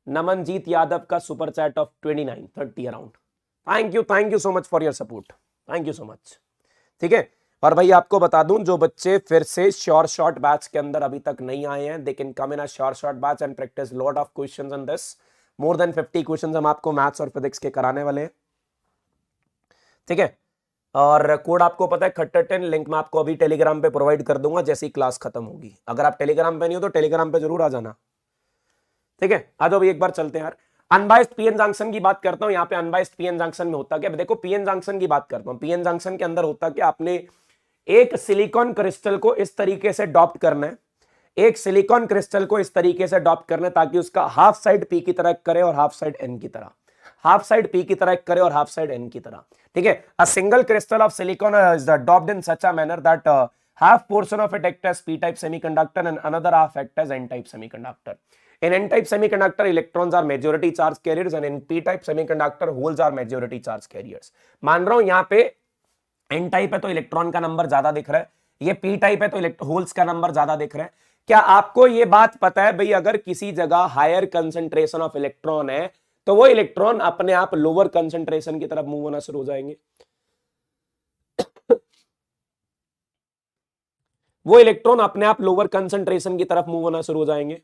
Speaker 1: नमनजीत यादव का super chat of 29-30 around, thank you so much for your support, thank you so much, ठीक है। और भाई आपको बता दूं जो बच्चे फिर से श्योर शॉर्ट बैच के अंदर अभी तक नहीं आए हैं, they can come in a sure short batch and practice lot of questions on this. More than 50 questions हम आपको मैथ्स और फिजिक्स के कराने वाले हैं, ठीक है। और कोड आपको पता है खट्टर 10, लिंक मैं आपको अभी टेलीग्राम पे प्रोवाइड कर दूंगा जैसे ही क्लास खत्म होगी। अगर आप टेलीग्राम पे नहीं हो तो टेलीग्राम पे जरूर आ जाना, ठीक है। आ जाओ एक बार चलते हैं यार। अनबायस्ड पीएन जंक्शन की बात करता हूं, यहाँ पे अनबायस्ड पीएन जंक्शन में होता क्या, देखो पीएन जंक्शन की बात करता हूं, पीएन जंक्शन के अंदर होता क्या, आपने एक सिलिकॉन क्रिस्टल को इस तरीके से डॉप्ट करना है, एक सिलिकॉन क्रिस्टल को इस तरीके से डॉप्ट करना है ताकि उसका हाफ साइड पी की तरह करे और हाफ साइड एन की तरह, हाफ साइड पी की तरह करे और हाफ साइड एन की तरह, ठीक है। A single crystal of silicon is doped in such a manner that half portion of it act as p-type semiconductor and another half act as n-type semiconductor. In n-type semiconductor, electrons are majority charge carriers and in p-type semiconductor, holes are majority charge carriers. मान रहा हूं यहाँ पे n-type है तो electron का number ज्यादा दिख रहा है, ये p-type है तो होल्स का नंबर ज्यादा दिख रहा है। क्या आपको ये बात पता है भाई, अगर किसी जगह हायर कंसंट्रेशन ऑफ इलेक्ट्रॉन है तो वो इलेक्ट्रॉन अपने आप लोअर कंसंट्रेशन की तरफ मूव होना शुरू हो जाएंगे, वो इलेक्ट्रॉन अपने आप लोअर कंसंट्रेशन की तरफ मूव होना शुरू हो जाएंगे,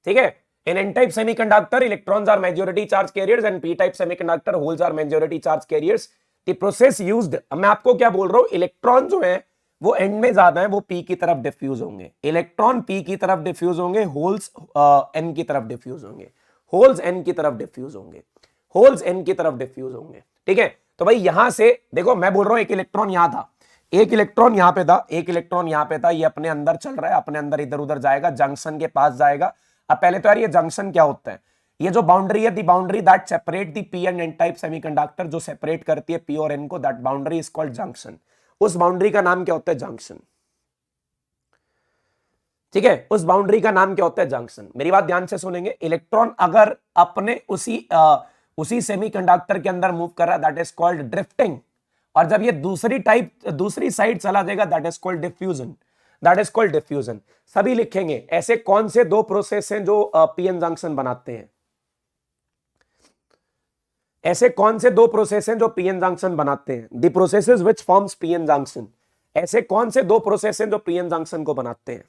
Speaker 1: ठीक है। In N type semiconductor electrons are majority charge carriers and P type semiconductor holes are majority charge carriers. The process used, मैं आपको क्या बोल रहा हूं, इलेक्ट्रॉन जो है वो एंड में ज्यादा है, वो पी की तरफ डिफ्यूज होंगे, इलेक्ट्रॉन पी की तरफ डिफ्यूज होंगे, होल्स एन की तरफ डिफ्यूज होंगे, होल्स एन की तरफ डिफ्यूज होंगे, होल्स एन की तरफ डिफ्यूज होंगे, ठीक है। तो भाई यहां से देखो मैं बोल रहा हूं एक इलेक्ट्रॉन यहां था, एक इलेक्ट्रॉन यहां पे था, एक इलेक्ट्रॉन यहां पे था, ये अपने अंदर चल रहा है, अपने अंदर इधर उधर जाएगा, जंक्शन के पास जाएगा। अब पहले तो यार ये जंक्शन क्या होता है, ये जो बाउंड्री है, the boundary that separate the P and N type semiconductor, जो सेपरेट करती है पी और एन को, that boundary is called junction. उस बाउंड्री का नाम क्या होता है, जंक्शन, ठीक है। उस बाउंड्री का नाम क्या होता है, जंक्शन। मेरी बात ध्यान से सुनेंगे, इलेक्ट्रॉन अगर अपने उसी सेमीकंडक्टर के अंदर मूव कर रहा है, दैट इज कॉल्ड ड्रिफ्टिंग, और जब ये दूसरी साइड चला जाएगा, that is called diffusion, that is called diffusion. सभी लिखेंगे ऐसे कौन से दो प्रोसेस हैं जो पीएन जंक्शन बनाते हैं, ऐसे कौन से दो प्रोसेस हैं जो पीएन जंक्शन बनाते हैं, the processes which forms PN junction, ऐसे कौन से दो प्रोसेस हैं जो पीएन जंक्शन को बनाते हैं।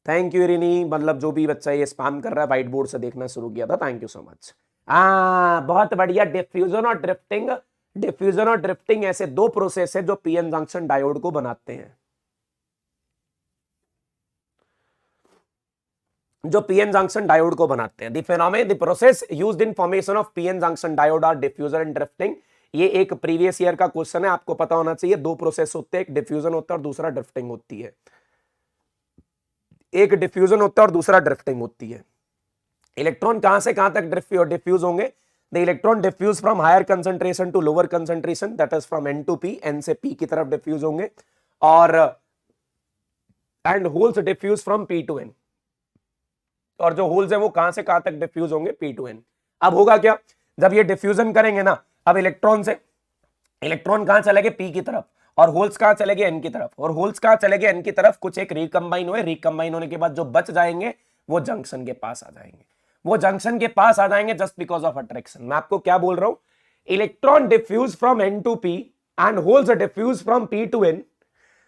Speaker 1: थैंक यू रिनी, मतलब जो भी बच्चा ये स्पैम कर रहा है व्हाइट बोर्ड से देखना शुरू किया था, थैंक यू सो मच। बहुत बढ़िया, डिफ्यूजन और ड्रिफ्टिंग डिफ्यूजन और ड्रिफ्टिंग ऐसे दो प्रोसेस है जो पीएन जंक्शन डायोड को बनाते हैं, जो पीएन जंक्शन डायोड को बनाते हैं। The process used in formation of PN junction diode are diffusion and drifting. ये एक प्रीवियस ईयर का क्वेश्चन है, आपको पता होना चाहिए। दो प्रोसेस होते हैं, एक डिफ्यूजन होता है और दूसरा ड्रिफ्टिंग होती है। एक डिफ्यूजन होता है और दूसरा ड्रिफ्टिंग होती है। इलेक्ट्रॉन कहां से कहां तक डिफ्यूज होंगे? The electron diffuse from higher concentration to lower concentration, that is from N to P, N से पी की तरफ डिफ्यूज होंगे, और and holes diffuse from P to N, और जो होल्स है वो कहां से कहां तक डिफ्यूज होंगे? P to N. अब होगा क्या, जब ये डिफ्यूजन करेंगे ना, अब इलेक्ट्रॉन कहां चले गए? पी की तरफ, और होल्स कहां चले गए? एन की तरफ, और होल्स कहां चले गए? एन की तरफ। कुछ एक रिकंबाइन हुए, रिकंबाइन होने के बाद जो बच जाएंगे वो जंक्शन के पास आ जाएंगे, वो जंक्शन के पास आ जाएंगे जस्ट बिकॉज ऑफ अट्रैक्शन। मैं आपको क्या बोल रहा हूं? Electron diffuse from N to P and holes diffuse from P to n,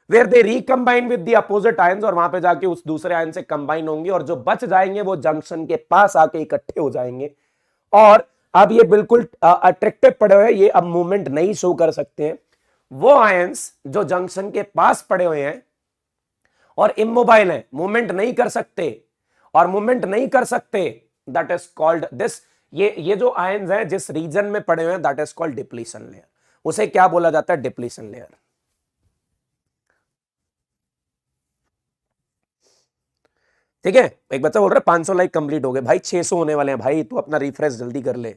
Speaker 1: where they recombine with the opposite ions, और वहां पे जाके उस दूसरे आयन से कंबाइन होंगे, और जो बच जाएंगे वो जंक्शन के पास आके इकट्ठे हो जाएंगे। और अब ये बिल्कुल अट्रैक्टिव पड़े हुए हैं, ये अब मूवमेंट नहीं शो कर सकते हैं। वो आयंस जो जंक्शन के पास पड़े हुए हैं और इमोबाइल हैं, मूवमेंट नहीं कर सकते, और मूवमेंट नहीं कर सकते, दैट इज कॉल्ड दिस, ये जो आयंस हैं जिस रीजन में पड़े हुए हैं, that is called depletion layer. उसे क्या बोला जाता है? Depletion layer. ठीक है, एक बच्चा बोल रहा है 500 लाइक कंप्लीट हो गए। भाई 600 होने वाले हैं भाई, तू अपना रिफ्रेश जल्दी कर ले।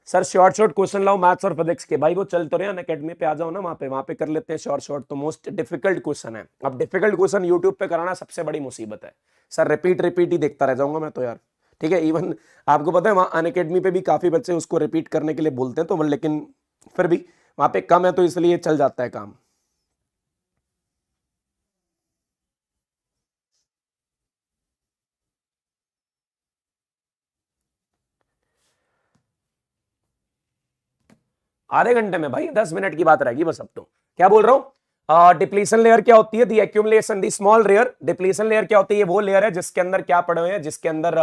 Speaker 1: सर शॉर्ट क्वेश्चन लाओ मैथ्स और फिजिक्स के। भाई वो चल तो रहे हैं, अकेडमी पे आ जाओ ना, वहां पे कर लेते हैं शॉर्ट। तो मोस्ट डिफिकल्ट क्वेश्चन है। अब डिफिकल्ट क्वेश्चन यूट्यूब पे कराना सबसे बड़ी मुसीबत है सर, रिपीट ही देखता रह जाऊंगा मैं तो यार। ठीक है, इवन आपको पता है वहां अनअकैडमी पे भी काफी बच्चे उसको रिपीट करने के लिए बोलते हैं, तो लेकिन फिर भी वहां पे कम है तो इसलिए चल जाता है काम। आधे घंटे में भाई 10 मिनट की बात रहेगी बस। अब तो क्या बोल रहा हूं, डिप्लीशन लेयर क्या होती है? The accumulation, the small layer. Depletion layer क्या होती है? वो लेयर है जिसके अंदर क्या पड़े हुए हैं, जिसके अंदर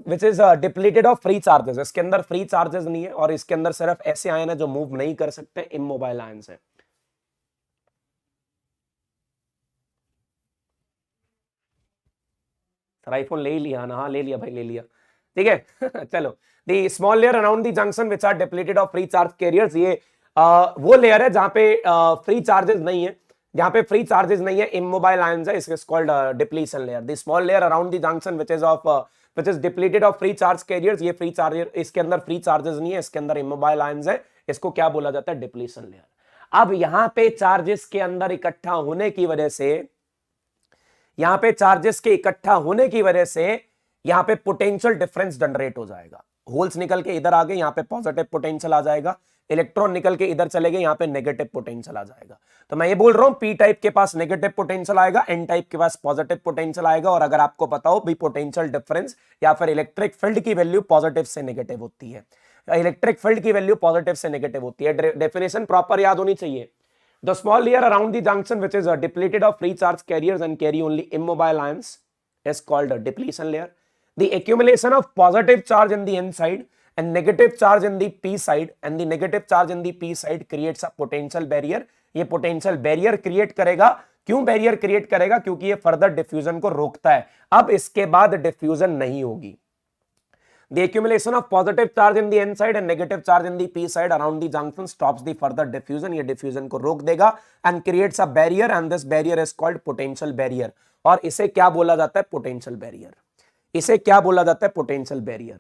Speaker 1: which is depleted of free charges. इसके अंदर फ्री चार्जेस नहीं है, और इसके अंदर सिर्फ ऐसे आयन है जो मूव नहीं कर सकते, इमोबाइल आयंस है। सर आईफोन ले ही लिया ना? हाँ ले लिया भाई, ले लिया। ठीक है चलो, the small layer around the junction which are depleted of free charge carriers. ये वो लेयर है जहां पे फ्री चार्जेस नहीं है, जहां पे फ्री चार्जेस नहीं है, इमोबाइल आयंस है, इसके called depletion layer. The small layer around the junction which is depleted of free charge carriers. ये फ्री चार्ज, इसके अंदर फ्री चार्जेस नहीं है, इसके अंदर इमोबाइल आयंस है, इसको क्या बोला जाता है? Depletion layer. अब यहां पे चार्जेस के अंदर इकट्ठा होने की वजह से, यहां पे चार्जेस के इकट्ठा होने की वजह से यहां पे पोटेंशियल डिफरेंस जनरेट हो जाएगा। होल्स निकल के इधर आ गए, यहां पे पॉजिटिव पोटेंशियल आ जाएगा, इलेक्ट्रॉन निकल के इधर चले गए, यहां पे नेगेटिव पोटेंशियल आ जाएगा। तो मैं ये बोल रहा हूं पी टाइप के पास नेगेटिव पोटेंशियल आएगा, एन टाइप के पास पॉजिटिव पोटेंशियल आएगा। और अगर आपको पता हो भी पोटेंशियल डिफरेंस या फिर इलेक्ट्रिक फील्ड की वैल्यू पॉजिटिव से नेगेटिव होती है, इलेक्ट्रिक फील्ड की वैल्यू पॉजिटिव से नेगेटिव होती है। डेफिनेशन प्रॉपर याद होनी चाहिए। The small layer around the junction which is depleted of free charge carriers and carry only immobile ions is called a depletion layer. The accumulation of positive charge in the n side and negative charge in the p side, and the negative charge in the p side creates a potential barrier. ये potential barrier create करेगा। क्यों barrier create करेगा? क्योंकि ये further diffusion को रोकता है। अब इसके बाद diffusion नहीं होगी। The accumulation of positive charge in the n side and negative charge in the p side around the junction stops the further diffusion. ये diffusion को रोक देगा and creates a barrier, and this barrier is called potential barrier. और इसे क्या बोला जाता है? potential barrier. इसे क्या बोला जाता है? potential barrier.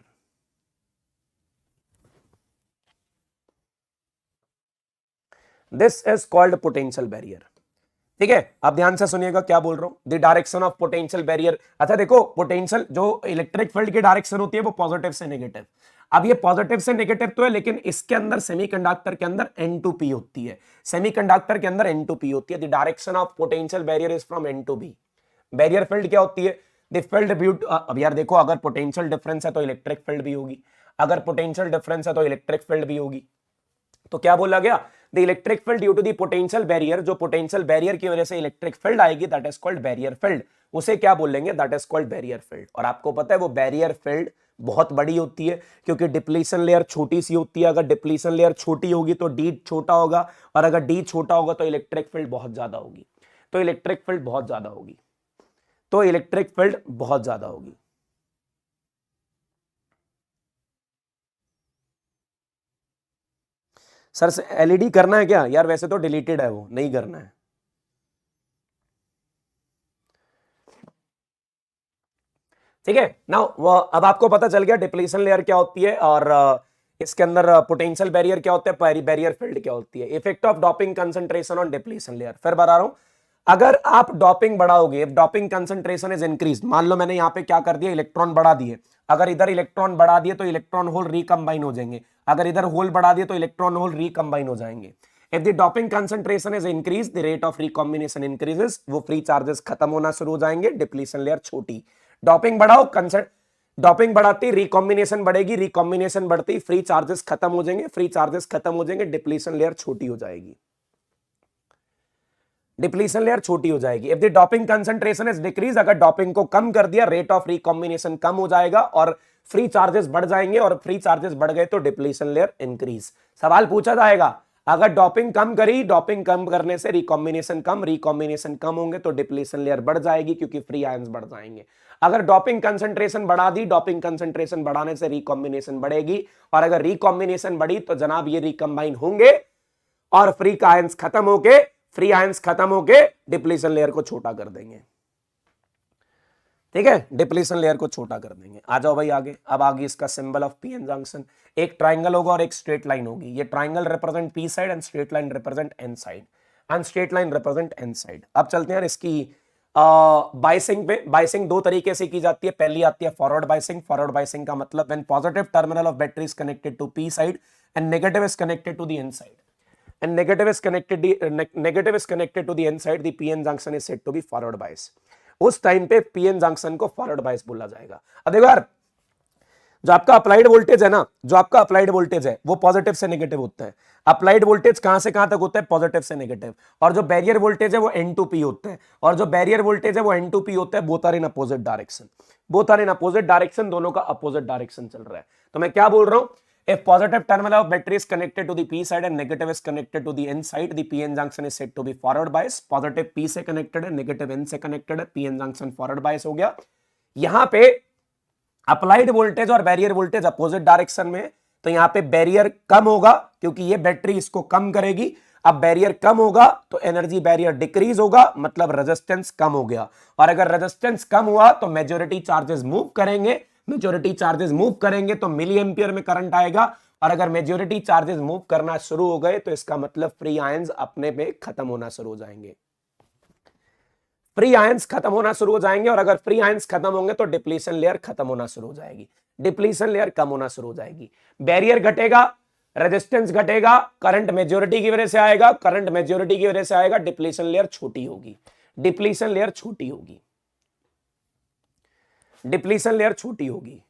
Speaker 1: This is called potential barrier. ठीक है, आप ध्यान से सुनिएगा क्या बोल रहा हूं। The direction of potential barrier. अच्छा देखो, पोटेंशियल जो इलेक्ट्रिक फील्ड की डायरेक्शन होती है वो पॉजिटिव से नेगेटिव। अब ये पॉजिटिव से नेगेटिव तो है, लेकिन इसके अंदर सेमीकंडक्टर के अंदर N2P होती है, सेमीकंडक्टर के अंदर N2P होती है। The direction of potential barrier is from N to B। Barrier field क्या होती है? द फील्ड ब्यूट। अब यार देखो, अगर पोटेंशियल डिफरेंस है तो इलेक्ट्रिक फील्ड भी होगी, अगर पोटेंशियल डिफरेंस है तो इलेक्ट्रिक फील्ड भी होगी। तो क्या बोला गया? The electric field due to the potential barrier, जो पोटेंशियल बैरियर की वजह से इलेक्ट्रिक फील्ड आएगी, that is called barrier field. उसे क्या बोलेंगे? That is called barrier field. और आपको पता है वो बैरियर फील्ड बहुत बड़ी होती है, क्योंकि डिप्लीशन लेयर छोटी सी होती है। अगर डिप्लीशन लेयर छोटी होगी तो डी छोटा होगा, और अगर डी छोटा होगा तो इलेक्ट्रिक फील्ड बहुत ज्यादा होगी। तो इलेक्ट्रिक फील्ड बहुत ज्यादा होगी, तो इलेक्ट्रिक फील्ड बहुत ज्यादा होगी। सर से एलईडी करना है क्या यार? वैसे तो डिलीटेड है, वो नहीं करना है। ठीक है ना, वो अब आपको पता चल गया डिप्लीशन लेयर क्या होती है, और इसके अंदर पोटेंशियल बैरियर क्या होता है, बैरियर फील्ड क्या होती है। Effect of doping concentration on depletion layer. फिर बता रहा हूं, अगर आप डोपिंग बढ़ाओगे, if doping concentration is increase, मान लो मैंने यहां पे क्या कर दिया, इलेक्ट्रॉन बढ़ा दिए। अगर इधर इलेक्ट्रॉन बढ़ा दिए तो इलेक्ट्रॉन होल रिकंबाइन हो जाएंगे, अगर इधर होल बढ़ा दिए तो इलेक्ट्रॉन होल रिकंबाइन हो जाएंगे। If the doping concentration is increase, the rate of recombination increases, वो फ्री चार्जेस खत्म होना शुरू हो जाएंगे, डिप्लीशन लेयर छोटी। डोपिंग बढ़ाओ, डोपिंग बढ़ाती रिकॉम्बिनेशन बढ़ेगी, रिकॉम्बिनेशन बढ़ती फ्री चार्जेस खत्म हो जाएंगे, फ्री चार्जेस खत्म हो जाएंगे, डिप्लीशन लेयर छोटी हो जाएगी, डिप्लीशन लेयर छोटी हो जाएगी। If the doping concentration is decrease, अगर डोपिंग को कम कर दिया, रेट ऑफ रिकॉम्बिनेशन कम हो जाएगा और फ्री चार्जेस बढ़ जाएंगे, और फ्री चार्जेस बढ़ गए तो डिप्लीशन लेयर इंक्रीज। सवाल पूछा जाएगा, अगर डोपिंग कम करी, डोपिंग कम करने से रिकॉम्बिनेशन कम, रिकॉम्बिनेशन कम होंगे तो डिप्लीशन लेयर बढ़ जाएगी, क्योंकि फ्री आयंस बढ़ जाएंगे। अगर डोपिंग कंसंट्रेशन बढ़ा दी, डोपिंग कंसंट्रेशन बढ़ाने से रिकॉम्बिनेशन बढ़ेगी, और अगर रिकॉम्बिनेशन बढ़ी तो जनाब ये रिकंबाइन होंगे और फ्री आयंस खत्म होके, फ्री आयंस खत्म होके डिप्लीशन लेयर को छोटा कर देंगे। ठीक है, डिप्लीशन लेयर को छोटा कर देंगे। आ जाओ भाई आगे। अब आगे इसका symbol of P N junction, एक ट्राइंगल होगा और एक स्ट्रेट लाइन होगी। ये triangle represent P side and straight line represent N side, and straight line represent N side. अब चलते हैं इसकी बाइसिंग पे। बाइसिंग दो तरीके से की जाती है। पहली आती है फॉरवर्ड बाइसिंग। फॉरवर्ड बाइसिंग का मतलब when positive terminal of battery is connected to P side and negative is connected to the N side, and negative is connected to the n side, the pn junction is said to be forward bias। उस time पे pn junction को forward bias बोला जाएगा। अब देखो यार, जो आपका अप्लाइड वोल्टेज है ना, जो आपका अप्लाइड वोल्टेज है वो पॉजिटिव से नेगेटिव होता है। अप्लाइड वोल्टेज कहां से कहां तक होता है, पॉजिटिव से नेगेटिव। और जो बैरियर वोल्टेज है वो N2P होता है, और जो बैरियर वोल्टेज है वो N2P होता है। Both are in opposite direction, both are in opposite direction, दोनों का अपोजिट डायरेक्शन चल रहा है। तो मैं क्या बोल रहा हूं, if positive terminal of battery is connected to the p side and negative is connected to the n side, the pn junction is said to be forward bias। positive p से connected है, negative n से connected है, pn junction forward bias हो गया। यहां पे applied voltage और barrier voltage opposite direction में, तो यहां पे बैरियर कम होगा क्योंकि ये बैटरी इसको कम करेगी। अब बैरियर कम होगा तो एनर्जी बैरियर डिक्रीज होगा, मतलब रेजिस्टेंस कम हो गया। और अगर रेजिस्टेंस कम हुआ तो मेजॉरिटी चार्जेस मूव करेंगे, मेजॉरिटी चार्जेस मूव करेंगे तो मिली एम्पियर में करंट आएगा। और अगर मेजॉरिटी चार्जेस मूव करना शुरू हो गए तो इसका मतलब फ्री आयंस अपने में खत्म होना शुरू हो जाएंगे, फ्री आयंस खत्म होना शुरू हो जाएंगे। और अगर फ्री आयंस खत्म होंगे तो डिप्लीशन लेयर खत्म होना शुरू हो जाएगी, डिप्लीशन लेयर कम होना शुरू हो जाएगी। बैरियर घटेगा, रेजिस्टेंस घटेगा, करंट मेजॉरिटी की वजह से आएगा, करंट मेजॉरिटी की वजह से आएगा, डिप्लीशन लेयर छोटी होगी, डिप्लीशन लेयर छोटी होगी, डिप्लीशन लेयर छोटी होगी।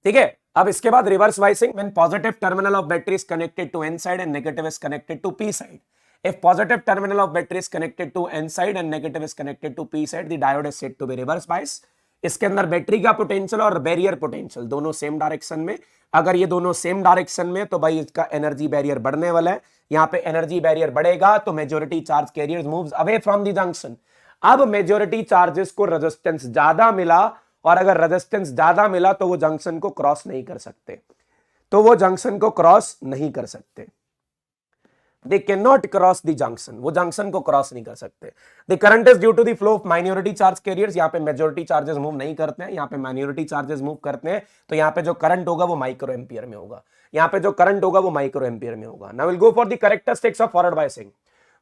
Speaker 1: ठीक है, अब इसके बाद reverse biasing, when positive terminal of battery is connected to N side and negative is connected to P side. If positive terminal of battery is connected to N side and negative is connected to P side, the diode is said to be reverse bias. इसके अंदर battery का potential और barrier potential दोनों same direction में। अगर ये दोनों same direction में तो भाई इसका एनर्जी बैरियर बढ़ने वाला है। यहां पे एनर्जी बैरियर बढ़ेगा तो majority charge carriers moves away from the junction. अब मेजॉरिटी चार्जेस को रेजिस्टेंस ज्यादा मिला, और अगर रेजिस्टेंस ज्यादा मिला तो वो जंक्शन को क्रॉस नहीं कर सकते, तो वो जंक्शन को क्रॉस नहीं कर सकते। They can not cross the junction, वो जंक्शन को क्रॉस नहीं कर सकते। The current is due to the flow of minority charge carriers. यहाँ पे मेजॉरिटी चार्जेस मूव नहीं करते हैं, यहाँ पे माइनॉरिटी चार्जेस मूव करते हैं। तो यहाँ पे जो करंट होगा वो माइक्रो एम्पियर में होगा, यहाँ पे जो करंट होगा वो माइक्रो एम्पियर में होगा। Now will go for the characteristics of forward biasing.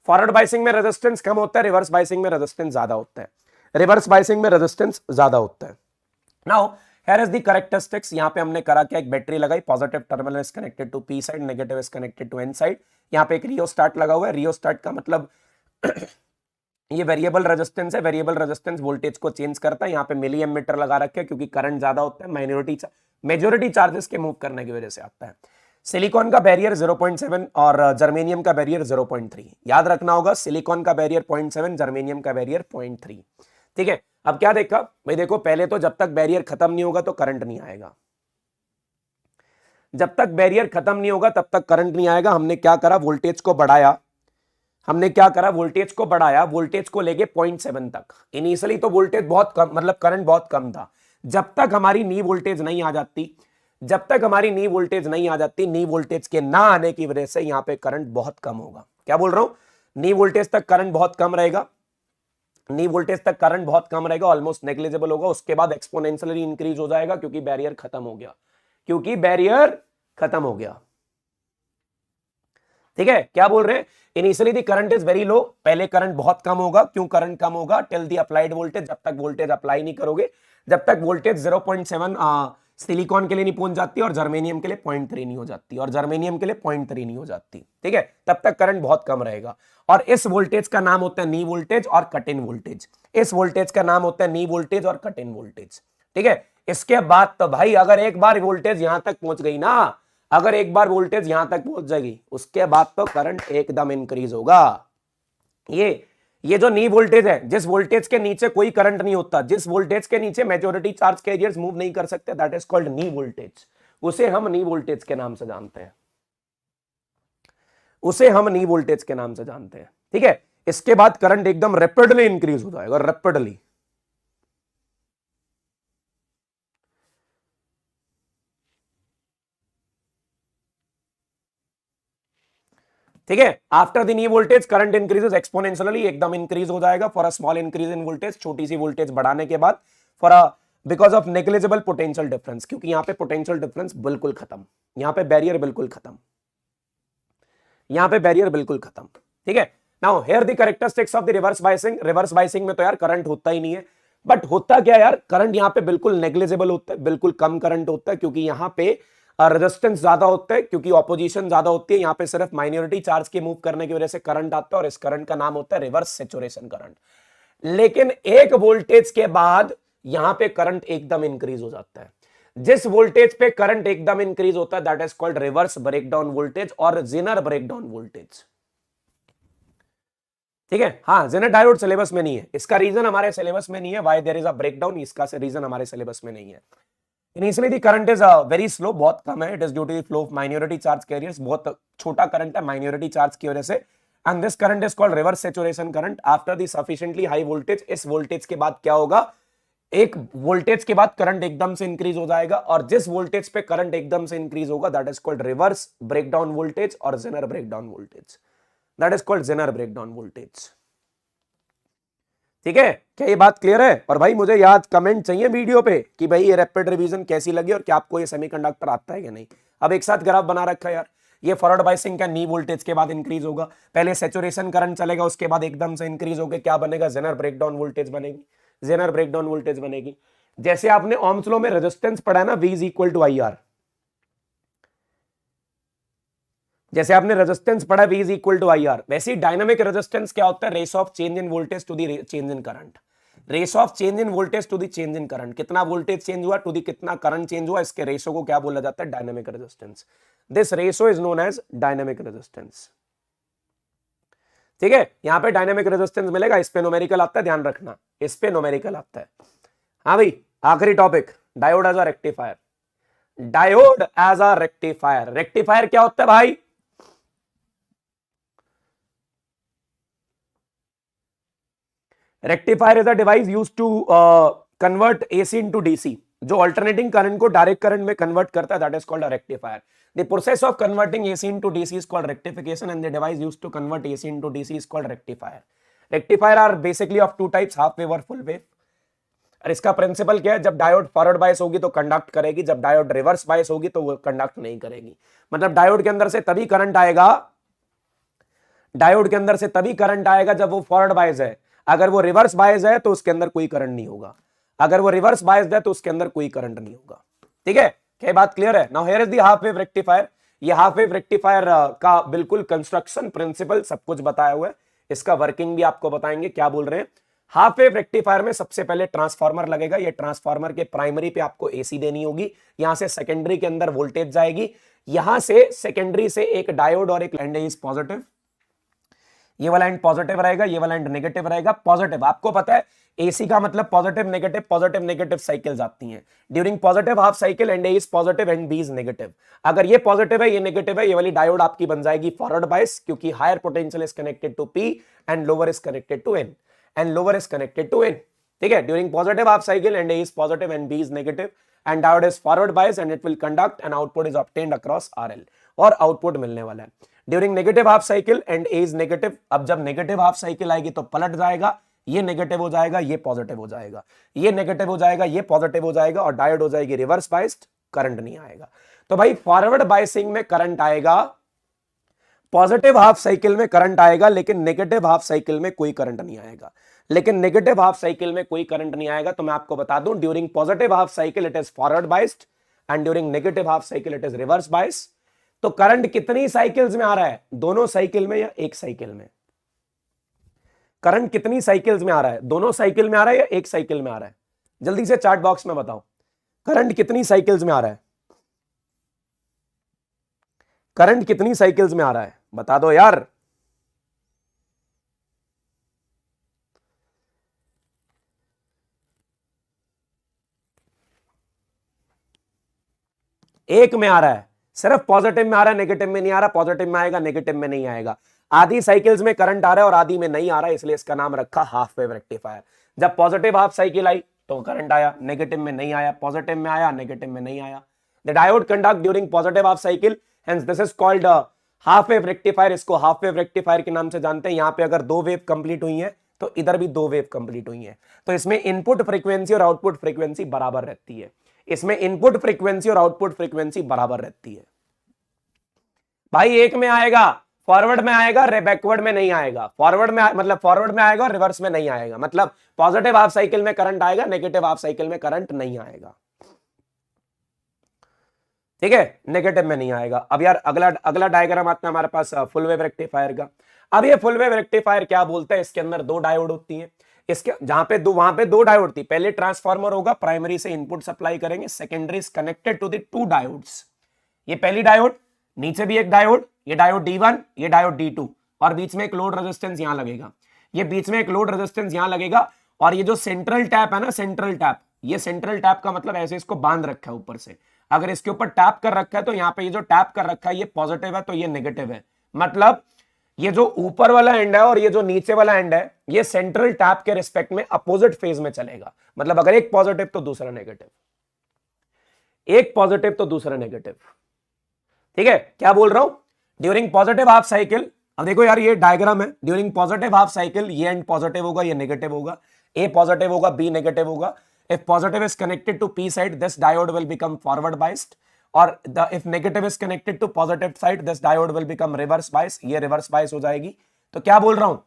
Speaker 1: Forward biasing में रेजिस्टेंस कम होता है, रिवर्स बाइसिंग में रेजिस्टेंस ज्यादा होता है, रिवर्स बाइसिंग में रेजिस्टेंस ज्यादा होता है। Now here is the characteristics. यहां पे हमने करा क्या, एक बैटरी लगाई, positive terminal is connected to P side, negative is connected to N side. यहां पे एक रियोस्टाट लगा हुआ है। रियोस्टाट का मतलब ये वेरिएबल रेजिस्टेंस है, वेरिएबल रेजिस्टेंस वोल्टेज को चेंज करता है। यहाँ पे मिली एमीटर लगा रखे हैं क्योंकि करंट ज्यादा होता है, मेजॉरिटी चार्जेस के मूव करने की वजह से आता है। सिलिकॉन का बैरियर 0.7 और जर्मेनियम का बैरियर 0.3। याद रखना होगा, सिलिकॉन का बैरियर 0.7, जर्मेनियम का बैरियर 0.3। ठीक है, अब क्या देखा भाई, देखो पहले तो जब तक बैरियर खत्म नहीं होगा तो करंट नहीं आएगा, जब तक बैरियर खत्म नहीं होगा तब तक करंट नहीं आएगा। हमने क्या करा, वोल्टेज को बढ़ाया, हमने क्या करा, वोल्टेज को बढ़ाया, वोल्टेज को लेके 0.7 तक। इनिशियली तो वोल्टेज बहुत कम, मतलब करंट बहुत कम था। जब तक हमारी नी वोल्टेज नहीं आ जाती, जब तक हमारी नी वोल्टेज नहीं आ जाती, नी वोल्टेज के ना आने की वजह से यहां पे करंट बहुत कम होगा। क्या बोल रहा हूं, नी वोल्टेज तक करंट बहुत कम रहेगा, नी वोल्टेज तक करंट बहुत कम रहेगा, ऑलमोस्ट नेग्लिजिबल होगा। उसके बाद एक्सपोनेंशियली इंक्रीज हो जाएगा क्योंकि बैरियर खत्म हो गया, क्योंकि बैरियर खत्म हो गया। ठीक है, क्या बोल रहे हैं, initially the current is very low, पहले करंट बहुत कम होगा। क्यों करंट कम होगा, टिल द अप्लाइड वोल्टेज, जब तक वोल्टेज अप्लाई नहीं करोगे, जब तक वोल्टेज 0.7 सिलिकॉन के लिए नहीं पहुंच जाती और जर्मेनियम के लिए 0.3 नहीं हो जाती, और जर्मेनियम के लिए 0.3 नहीं हो जाती, ठीक है, तब तक करंट बहुत कम रहेगा। और इस वोल्टेज का नाम होता है नी वोल्टेज और कट इन वोल्टेज, इस वोल्टेज का नाम होता है नी वोल्टेज और कट इन वोल्टेज। ठीक है, इसके बाद तो भाई अगर एक बार वोल्टेज यहां तक पहुंच गई ना, अगर एक बार वोल्टेज यहां तक पहुंच जाएगी, उसके बाद तो करंट एकदम इंक्रीज होगा। ये जो नी वोल्टेज है, जिस वोल्टेज के नीचे कोई करंट नहीं होता, जिस वोल्टेज के नीचे मेजॉरिटी चार्ज कैरियर्स मूव नहीं कर सकते, that is called knee voltage. उसे हम नी वोल्टेज के नाम से जानते हैं, उसे हम नी वोल्टेज के नाम से जानते हैं। ठीक है, इसके बाद करंट एकदम रैपिडली इंक्रीज हो जाएगा, रैपिडली। ठीक है, after the knee voltage current increases exponentially, एकदम इंक्रीज हो जाएगा for a small increase in voltage, छोटी सी वोल्टेज बढ़ाने के बाद, for a because of negligible potential difference, क्योंकि यहां पे पोटेंशियल डिफरेंस बिल्कुल खत्म, यहां पे बैरियर बिल्कुल खत्म, यहां पे बैरियर बिल्कुल खत्म। ठीक है, now here the characteristics of the reverse biasing. Reverse biasing में तो यार करंट होता ही नहीं है, बट होता क्या यार, करंट यहां पे बिल्कुल नेग्लिजिबल होता है, बिल्कुल कम करंट होता है, क्योंकि यहां पे रेजिस्टेंस ज्यादा होता है, क्योंकि ऑपोजिशन ज्यादा होती है। यहां पे सिर्फ माइनॉरिटी चार्ज के मूव करने की वजह से करंट आता है, और इस करंट का नाम होता है रिवर्स सैचुरेशन करंट। लेकिन एक वोल्टेज के बाद यहां पे करंट एकदम इंक्रीज हो जाता है। जिस वोल्टेज पे करंट एकदम इंक्रीज होता है, that is called reverse breakdown voltage और जेनर ब्रेकडाउन वोल्टेज। ठीक है, हाँ, जेनर डायोड सिलेबस में नहीं है, इसका रीजन हमारे सिलेबस में नहीं है, why there is a breakdown, इसका रीजन हमारे सिलेबस में नहीं है। Initially the current is very slow, बहुत कम है, it is due to the flow of minority charge carriers, बहुत छोटा करंट है माइनॉरिटी चार्ज की वजह से, and this current is called reverse saturation current. After the sufficiently high voltage, इस वोल्टेज के बाद क्या होगा, एक वोल्टेज के बाद करंट एकदम से इंक्रीज हो जाएगा, और जिस वोल्टेज पे करंट एकदम से इंक्रीज होगा, that is called reverse breakdown voltage और Zener breakdown voltage, that is called Zener breakdown voltage. ठीक है, क्या ये बात क्लियर है? और भाई मुझे याद कमेंट चाहिए वीडियो पे कि भाई ये रैपिड रिवीजन कैसी लगी और क्या आपको ये सेमीकंडक्टर आता है कि नहीं। अब एक साथ ग्राफ बना रखा है यार, ये फॉरवर्ड बायसिंग का नी वोल्टेज के बाद इंक्रीज होगा, पहले सैचुरेशन करंट चलेगा, उसके बाद एकदम से इंक्रीज होकर क्या बनेगा, जेनर ब्रेकडाउन वोल्टेज बनेगी, जेनर ब्रेकडाउन वोल्टेज बनेगी। जैसे आपने ओम्स लॉ में रेजिस्टेंस पढ़ा है ना, V is equal to IR, जैसे आपने रेजिस्टेंस पढ़ा V is equal to IR, वैसे ही डायनामिक रेजिस्टेंस क्या होता है, ratio of change in voltage to the change in current, ratio of change in voltage to the change in current, कितना voltage change हुआ टू द कितना current change हुआ, इसके रेशो को क्या बोला जाता है, dynamic resistance. This ratio is known as dynamic resistance. ठीक है, यहां पे डायनामिक रेजिस्टेंस मिलेगा, इस पे न्यूमेरिकल आता है, ध्यान रखना, इस पे न्यूमेरिकल आता है। हाँ भाई, आखिरी topic, diode as a rectifier. Diode as a rectifier, rectifier क्या होता है भाई, rectifier is a device used to convert AC into DC, जो अल्टरनेटिंग करंट को डायरेक्ट करंट में कन्वर्ट करता है, that is called a rectifier. The process of converting AC into DC is called rectification, and the device used to convert AC into DC is called rectifier. Rectifier are basically of two types, half wave और full wave. और इसका principal क्या है, जब diode forward bias होगी तो conduct करेगी, जब डायोड रिवर्स बायस होगी तो वो कंडक्ट नहीं करेगी। मतलब डायोड के अंदर से तभी करंट आएगा, डायोड के अंदर से तभी करंट आएगा जब वो फॉरवर्ड बायस है, अगर वो रिवर्स बायस है तो उसके अंदर कोई करंट नहीं होगा, अगर वो रिवर्स बायस्ड है तो उसके अंदर कोई करंट नहीं होगा। ठीक है, क्या बात क्लियर है? Now here is the half wave rectifier. ये हाफ वेव रेक्टिफायर का बिल्कुल कंस्ट्रक्शन प्रिंसिपल सब कुछ बताया हुआ है, इसका वर्किंग भी आपको बताएंगे। क्या बोल रहे हैं, हाफ वेव रेक्टिफायर में सबसे पहले ट्रांसफार्मर लगेगा, ये ट्रांसफार्मर के प्राइमरी पे आपको AC देनी होगी, यहां से सेकेंडरी के अंदर वोल्टेज जाएगी, यहां से सेकेंडरी से एक डायोड और एक एंड इज पॉजिटिव, ये वाला एंड पॉजिटिव रहेगा, ये वाला एंड नेगेटिव रहेगा। पॉजिटिव, आपको पता है एसी का मतलब पॉजिटिव नेगेटिव साइकिल्स आती हैं during positive half cycle, and A is positive and B is negative. अगर ये पॉजिटिव है ये नेगेटिव है, ये वाली डायोड आपकी बन जाएगी फॉरवर्ड बायस, क्योंकि higher potential is connected to P and lower is connected to N, and lower is connected to N. ठीक है, during positive half cycle and A is positive and B is negative and diode is forward bias and it will conduct and output is obtained across RL, और output मिलने वाला है during negative half cycle and A is negative. अब जब negative half cycle आएगी तो पलट जाएगा, ये नेगेटिव हो जाएगा, ये पॉजिटिव हो जाएगा, ये नेगेटिव हो जाएगा, ये पॉजिटिव हो जाएगा, और डायोड हो जाएगी रिवर्स बायस्ड, करंट नहीं आएगा। तो भाई फॉरवर्ड बायसिंग में करंट आएगा, पॉजिटिव हाफ साइकिल में करंट आएगा, लेकिन नेगेटिव हाफ साइकिल में कोई करंट नहीं आएगा। लेकिन नेगेटिव हाफ साइकिल में कोई करंट नहीं आएगा। तो मैं आपको बता दूं, during positive half cycle it is forward biased and during negative half cycle it is reverse biased. तो करंट कितनी साइकिल्स में आ रहा है, दोनों साइकिल में या एक साइकिल में? करंट कितनी साइकिल्स में आ रहा है, दोनों साइकिल में आ रहा है या एक साइकिल में आ रहा है? जल्दी से चार्ट बॉक्स में बताओ, करंट कितनी साइकिल्स में आ रहा है? करंट कितनी साइकिल्स में आ रहा है, बता दो यार। एक में आ रहा है, सिर्फ पॉजिटिव में आ रहा है, नेगेटिव में नहीं आ रहा। पॉजिटिव में आएगा, नेगेटिव में नहीं आएगा। आधी साइकिल्स में करंट आ रहा है और आधी में नहीं आ रहा है, इसलिए इसका नाम रखा हाफ वेव रेक्टिफायर। जब पॉजिटिव हाफ साइकिल आई तो करंट आया, नेगेटिव में नहीं आया, पॉजिटिव में आया, नेगेटिव में नहीं आया। The diode conduct during positive half cycle, hence this is called half wave rectifier. इसको हाफ वेव रेक्टिफायर के नाम से जानते हैं। यहां पे अगर दो वेव कंप्लीट हुई है तो इधर भी दो वेव कंप्लीट हुई है, तो इसमें इनपुट फ्रीक्वेंसी और आउटपुट फ्रीक्वेंसी बराबर रहती है। इसमें इनपुट फ्रीक्वेंसी और आउटपुट फ्रीक्वेंसी बराबर रहती है। भाई एक में आएगा, फॉरवर्ड में आएगा, बैकवर्ड में नहीं आएगा। फॉरवर्ड में मतलब फॉरवर्ड में आएगा और रिवर्स में नहीं आएगा। मतलब पॉजिटिव हाफ साइकिल में करंट आएगा, नेगेटिव हाफ साइकिल में करंट नहीं आएगा। ठीक है, नेगेटिव में नहीं आएगा। अब यार अगला डायग्राम आता है हमारे पास फुल वेव रेक्टिफायर का। अब ये फुल वेव रेक्टिफायर क्या बोलते हैं, इसके अंदर दो डायोड होती है। इसके जहां पे वहां पे दो डायोड थी, पहले ट्रांसफार्मर होगा, प्राइमरी से इनपुट सप्लाई करेंगे, secondary is connected to the two diodes. ये पहली डायोड, नीचे भी एक डायोड, ये डायोड D1, ये डायोड D2, और बीच में एक लोड रेजिस्टेंस यहां लगेगा। ये बीच में एक लोड रेजिस्टेंस यहां लगेगा, और ये जो सेंट्रल टैप है ना, सेंट्रल टैप, ये सेंट्रल टैप का मतलब ऐसे इसको बांध रखा है ऊपर से। अगर इसके ऊपर टैप कर रखा है तो यहाँ पे ये जो टैप कर रखा है ये पॉजिटिव है, तो ये नेगेटिव है। मतलब ये जो ऊपर वाला एंड है और ये जो नीचे वाला एंड है, ये सेंट्रल टैप के रिस्पेक्ट में अपोजिट फेज में चलेगा। मतलब अगर एक पॉजिटिव तो दूसरा नेगेटिव, एक पॉजिटिव तो दूसरा नेगेटिव। ठीक है, क्या बोल रहा हूं, ड्यूरिंग पॉजिटिव हाफ साइकिल। अब देखो यार ये डायग्राम है, ड्यूरिंग पॉजिटिव हाफ साइकिल ये एंड पॉजिटिव होगा, ये नेगेटिव होगा, ए पॉजिटिव होगा, बी नेगेटिव होगा। If positive is connected to P side, this diode will become forward biased, और if negative is connected to positive side, this diode will become reverse biased. ये reverse bias हो जाएगी। तो क्या बोल रहा हूं,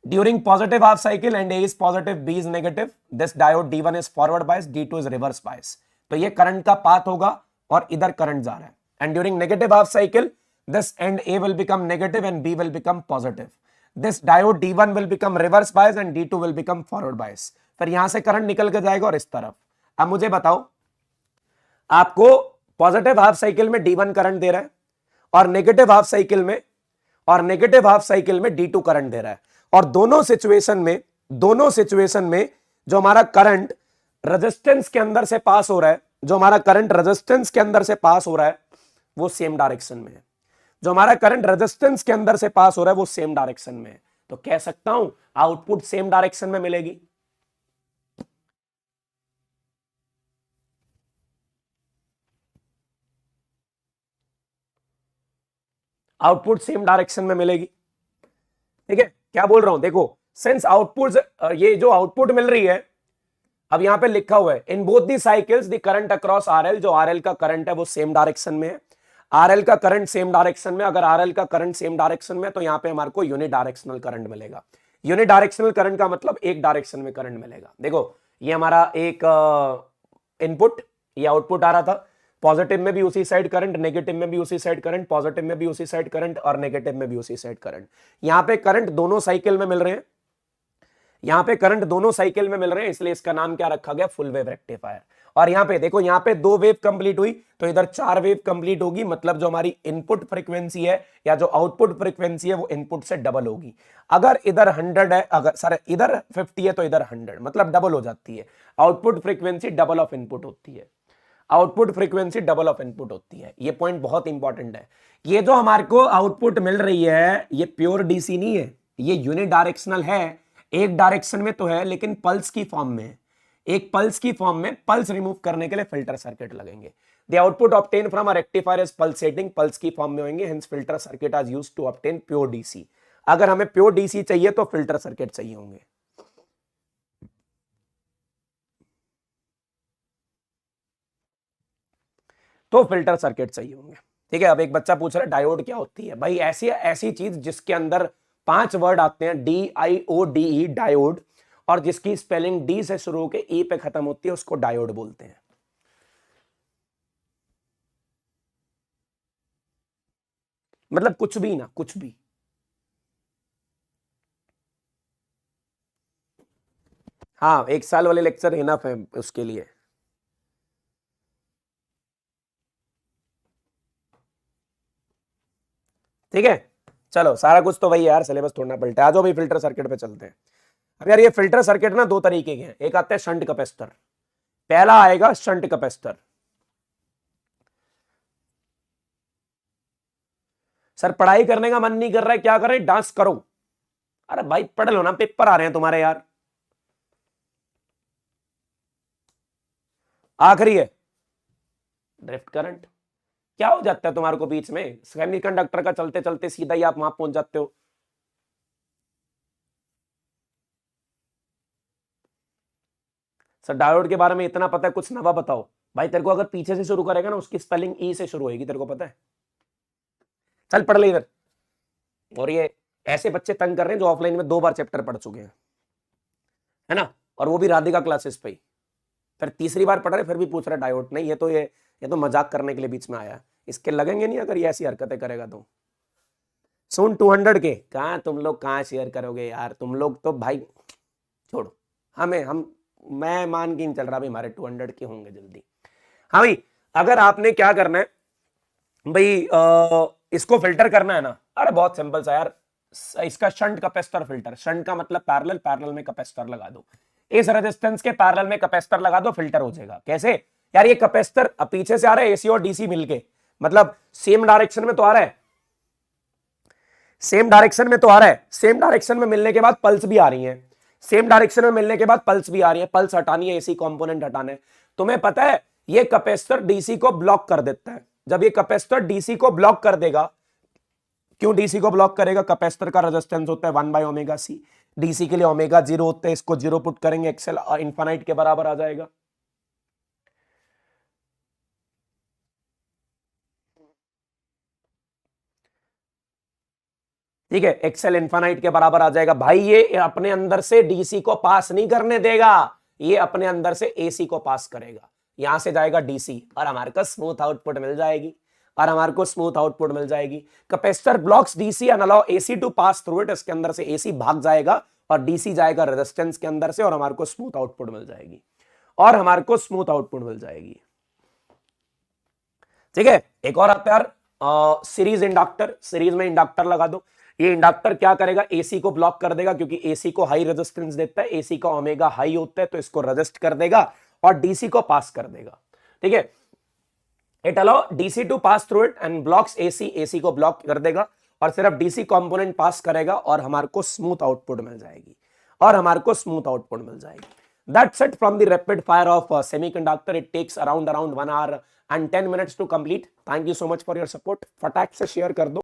Speaker 1: during positive half cycle and A is positive, B is negative, this diode D1 is forward biased, D2 is reverse biased. तो ये करंट का पाथ होगा और इधर करंट जा रहा है। And during negative half cycle, this end A will become negative and B will become positive. This diode D1 will become reverse bias and D2 will become forward bias. फिर यहां से current निकल के जाएगा और इस तरफ। अब मुझे बताओ, आपको पॉजिटिव हाफ साइकिल में D1 करंट दे रहा है और नेगेटिव हाफ साइकिल में D2 करंट दे रहा है, और दोनों सिचुएशन में जो हमारा करंट रेजिस्टेंस के अंदर से पास हो रहा है, वो सेम डायरेक्शन में है। जो हमारा करंट रेजिस्टेंस के अंदर से पास हो रहा है वो सेम डायरेक्शन में है। तो कह सकता हूं आउटपुट सेम डायरेक्शन में मिलेगी। आउटपुट सेम डायरेक्शन में मिलेगी। ठीक है, क्या बोल रहा हूं, देखो सिंस आउटपुट, ये जो आउटपुट मिल रही है, अब यहां पे लिखा हुआ है in both the cycles the current across RL, जो आरएल का करंट है वो सेम डायरेक्शन में है। आरएल का करंट सेम डायरेक्शन में, अगर आरएल का करंट सेम डायरेक्शन में तो यहां पे हमारे को यूनि डायरेक्शनल करंट मिलेगा। यूनि डायरेक्शनल करंट का मतलब एक डायरेक्शन में करंट मिलेगा। देखो ये हमारा एक इनपुट, ये आउटपुट आ रहा था, पॉजिटिव में भी उसी साइड करंट, नेगेटिव में भी उसी साइड करंट, पॉजिटिव में भी उसी साइड करंट और नेगेटिव में भी उसी साइड करंट। यहां पे करंट दोनों साइकिल में मिल रहे हैं, यहाँ पे करंट दोनों साइकिल में मिल रहे हैं, इसलिए इसका नाम क्या रखा गया, फुल वेव रेक्टिफायर। और यहाँ पे देखो, यहाँ पे 2 वेव कंप्लीट हुई तो इधर 4 वेव कंप्लीट होगी, मतलब जो हमारी इनपुट फ्रीक्वेंसी है या जो आउटपुट फ्रीक्वेंसी है वो इनपुट से डबल होगी। अगर इधर 100 है, अगर सर इधर 50 है तो इधर 100, मतलब डबल हो जाती है। Output frequency double of input होती है, output frequency double of input होती है। ये पॉइंट बहुत इंपॉर्टेंट है। ये जो हमारे को आउटपुट मिल रही है ये प्योर डीसी नहीं है, ये यूनि डायरेक्शनल है, एक डायरेक्शन में तो है लेकिन पल्स की फॉर्म में है। एक पल्स की फॉर्म में पल्स रिमूव करने के लिए फिल्टर सर्किट लगेंगे। The output obtain from a rectifier is pulsating, pulse की फॉर्म में होंगे, hence filter circuit are used to obtain pure DC. अगर हमें प्योर डीसी चाहिए तो फिल्टर सर्किट चाहिए होंगे। तो फिल्टर सर्किट चाहिए होंगे, ठीक है। अब एक बच्चा पूछ रहा है डायोड क्या होती है। भाई ऐसी ऐसी चीज जिसके अंदर 5 वर्ड आते हैं, DIODE डायोड, और जिसकी स्पेलिंग डी से शुरू होकर ई पे खत्म होती है उसको डायोड बोलते हैं। मतलब कुछ भी ना, कुछ भी। हाँ, 1 साल वाले लेक्चर इनफ है उसके लिए। ठीक है, चलो सारा कुछ तो वही है यार, सिलेबस थोड़ा पलटा है। आ जाओ भाई फिल्टर सर्किट पे चलते हैं। अब यार ये फिल्टर सर्किट ना 2 तरीके के हैं, एक आता है शंट कैपेसिटर। पहला आएगा शंट कैपेसिटर। सर पढ़ाई करने का मन नहीं कर रहा है, क्या करें, डांस करो। अरे भाई पढ़ लो ना, पेपर आ रहे हैं तुम्हारे यार। आखिरी है ड्रिफ्ट करंट। क्या हो जाता है तुम्हारे को बीच में, सेमीकंडक्टर का चलते चलते सीधा ही आप वहां पहुंच जाते हो। सर डायोड के बारे में इतना पता है, कुछ नवा बताओ। भाई तेरे को अगर पीछे से शुरू करेगा ना उसकी स्पेलिंग ई से शुरू होगी, तेरे को पता है। चल पढ़ ले इधर। और ये ऐसे बच्चे तंग कर रहे हैं जो ऑफलाइन में 2 बार चैप्टर पढ़ चुके हैं, है ना, और वो भी राधिका क्लासेस पे ही। फिर तीसरी बार पढ़ रहे फिर भी पूछ रहे डायोड नहीं। ये तो मजाक करने के लिए बीच में आया, इसके लगेंगे नहीं अगर ये ऐसी हरकतें करेगा तो। सुन 200 के कहा, तुम लोग कहाँ शेयर करोगे यार, तुम लोग तो भाई छोड़ो। मैं मान के नहीं चल रहा भाई, हमारे 200 के होंगे जल्दी। हाँ भाई, अगर आपने क्या करना है भाई, इसको फिल्टर करना है ना, अरे बहुत सिंपल सा यार, इसका शंट कैपेसिटर फिल्टर। शंट का मतलब पैरेलल, पैरेलल में कैपेसिटर लगा दो, इस रेजिस्टेंस के पैरेलल में कैपेसिटर लगा दो, फिल्टर हो जाएगा। कैसे यार, ये कैपेसिटर पीछे से आ रहा है एसी और डीसी मिलके, मतलब सेम डायरेक्शन में तो आ रहा है, सेम डायरेक्शन में तो आ रहा है, सेम डायरेक्शन में मिलने के बाद पल्स भी आ रही है, सेम डायरेक्शन में मिलने के बाद पल्स भी आ रही है। पल्स हटानी है, एसी कंपोनेंट हटाना है। तुम्हें पता है ये कैपेसिटर डीसी को ब्लॉक कर देता है। जब ये कैपेसिटर डीसी को ब्लॉक कर देगा, क्यों डीसी को ब्लॉक करेगा, कैपेसिटर का रेजिस्टेंस होता है 1/ωc, डीसी के लिए ओमेगा 0 होता है, इसको 0 पुट करेंगे, एक्सेल इनफाइनाइट के बराबर आ जाएगा। ठीक है, एक्सेल इनफाइनाइट के बराबर आ जाएगा। भाई ये अपने अंदर से डीसी को पास नहीं करने देगा, ये अपने अंदर से एसी को पास करेगा। यहां से जाएगा डीसी और हमारे को स्मूथ आउटपुट मिल जाएगी, और हमारे को स्मूथ आउटपुट मिल जाएगी। Capacitor blocks DC and allow AC to pass through it. इसके अंदर से एसी भाग जाएगा और डीसी जाएगा रेजिस्टेंस के अंदर से, और हमारे को स्मूथ आउटपुट मिल जाएगी, और हमारे को स्मूथ आउटपुट मिल जाएगी। ठीक है, एक और आता है यार सीरीज इंडक्टर। सीरीज में इंडक्टर लगा दो। ये इंडक्टर क्या करेगा, एसी को ब्लॉक कर देगा, क्योंकि एसी को हाई रेजिस्टेंस देता है, एसी का ओमेगा हाई होता है, तो इसको रेजिस्ट कर देगा और डीसी को पास कर देगा। ठीक है, it allow DC to pass through it and blocks AC, AC को ब्लॉक कर देगा और सिर्फ डीसी कंपोनेंट पास करेगा, और हमारे को स्मूथ आउटपुट मिल जाएगी, और हमारे को स्मूथ आउटपुट मिल जाएगी। That's it from the rapid fire of semiconductor. It takes around 1 hour and 10 minutes to complete. Thank you so much for your support. फटाक से शेयर कर दो।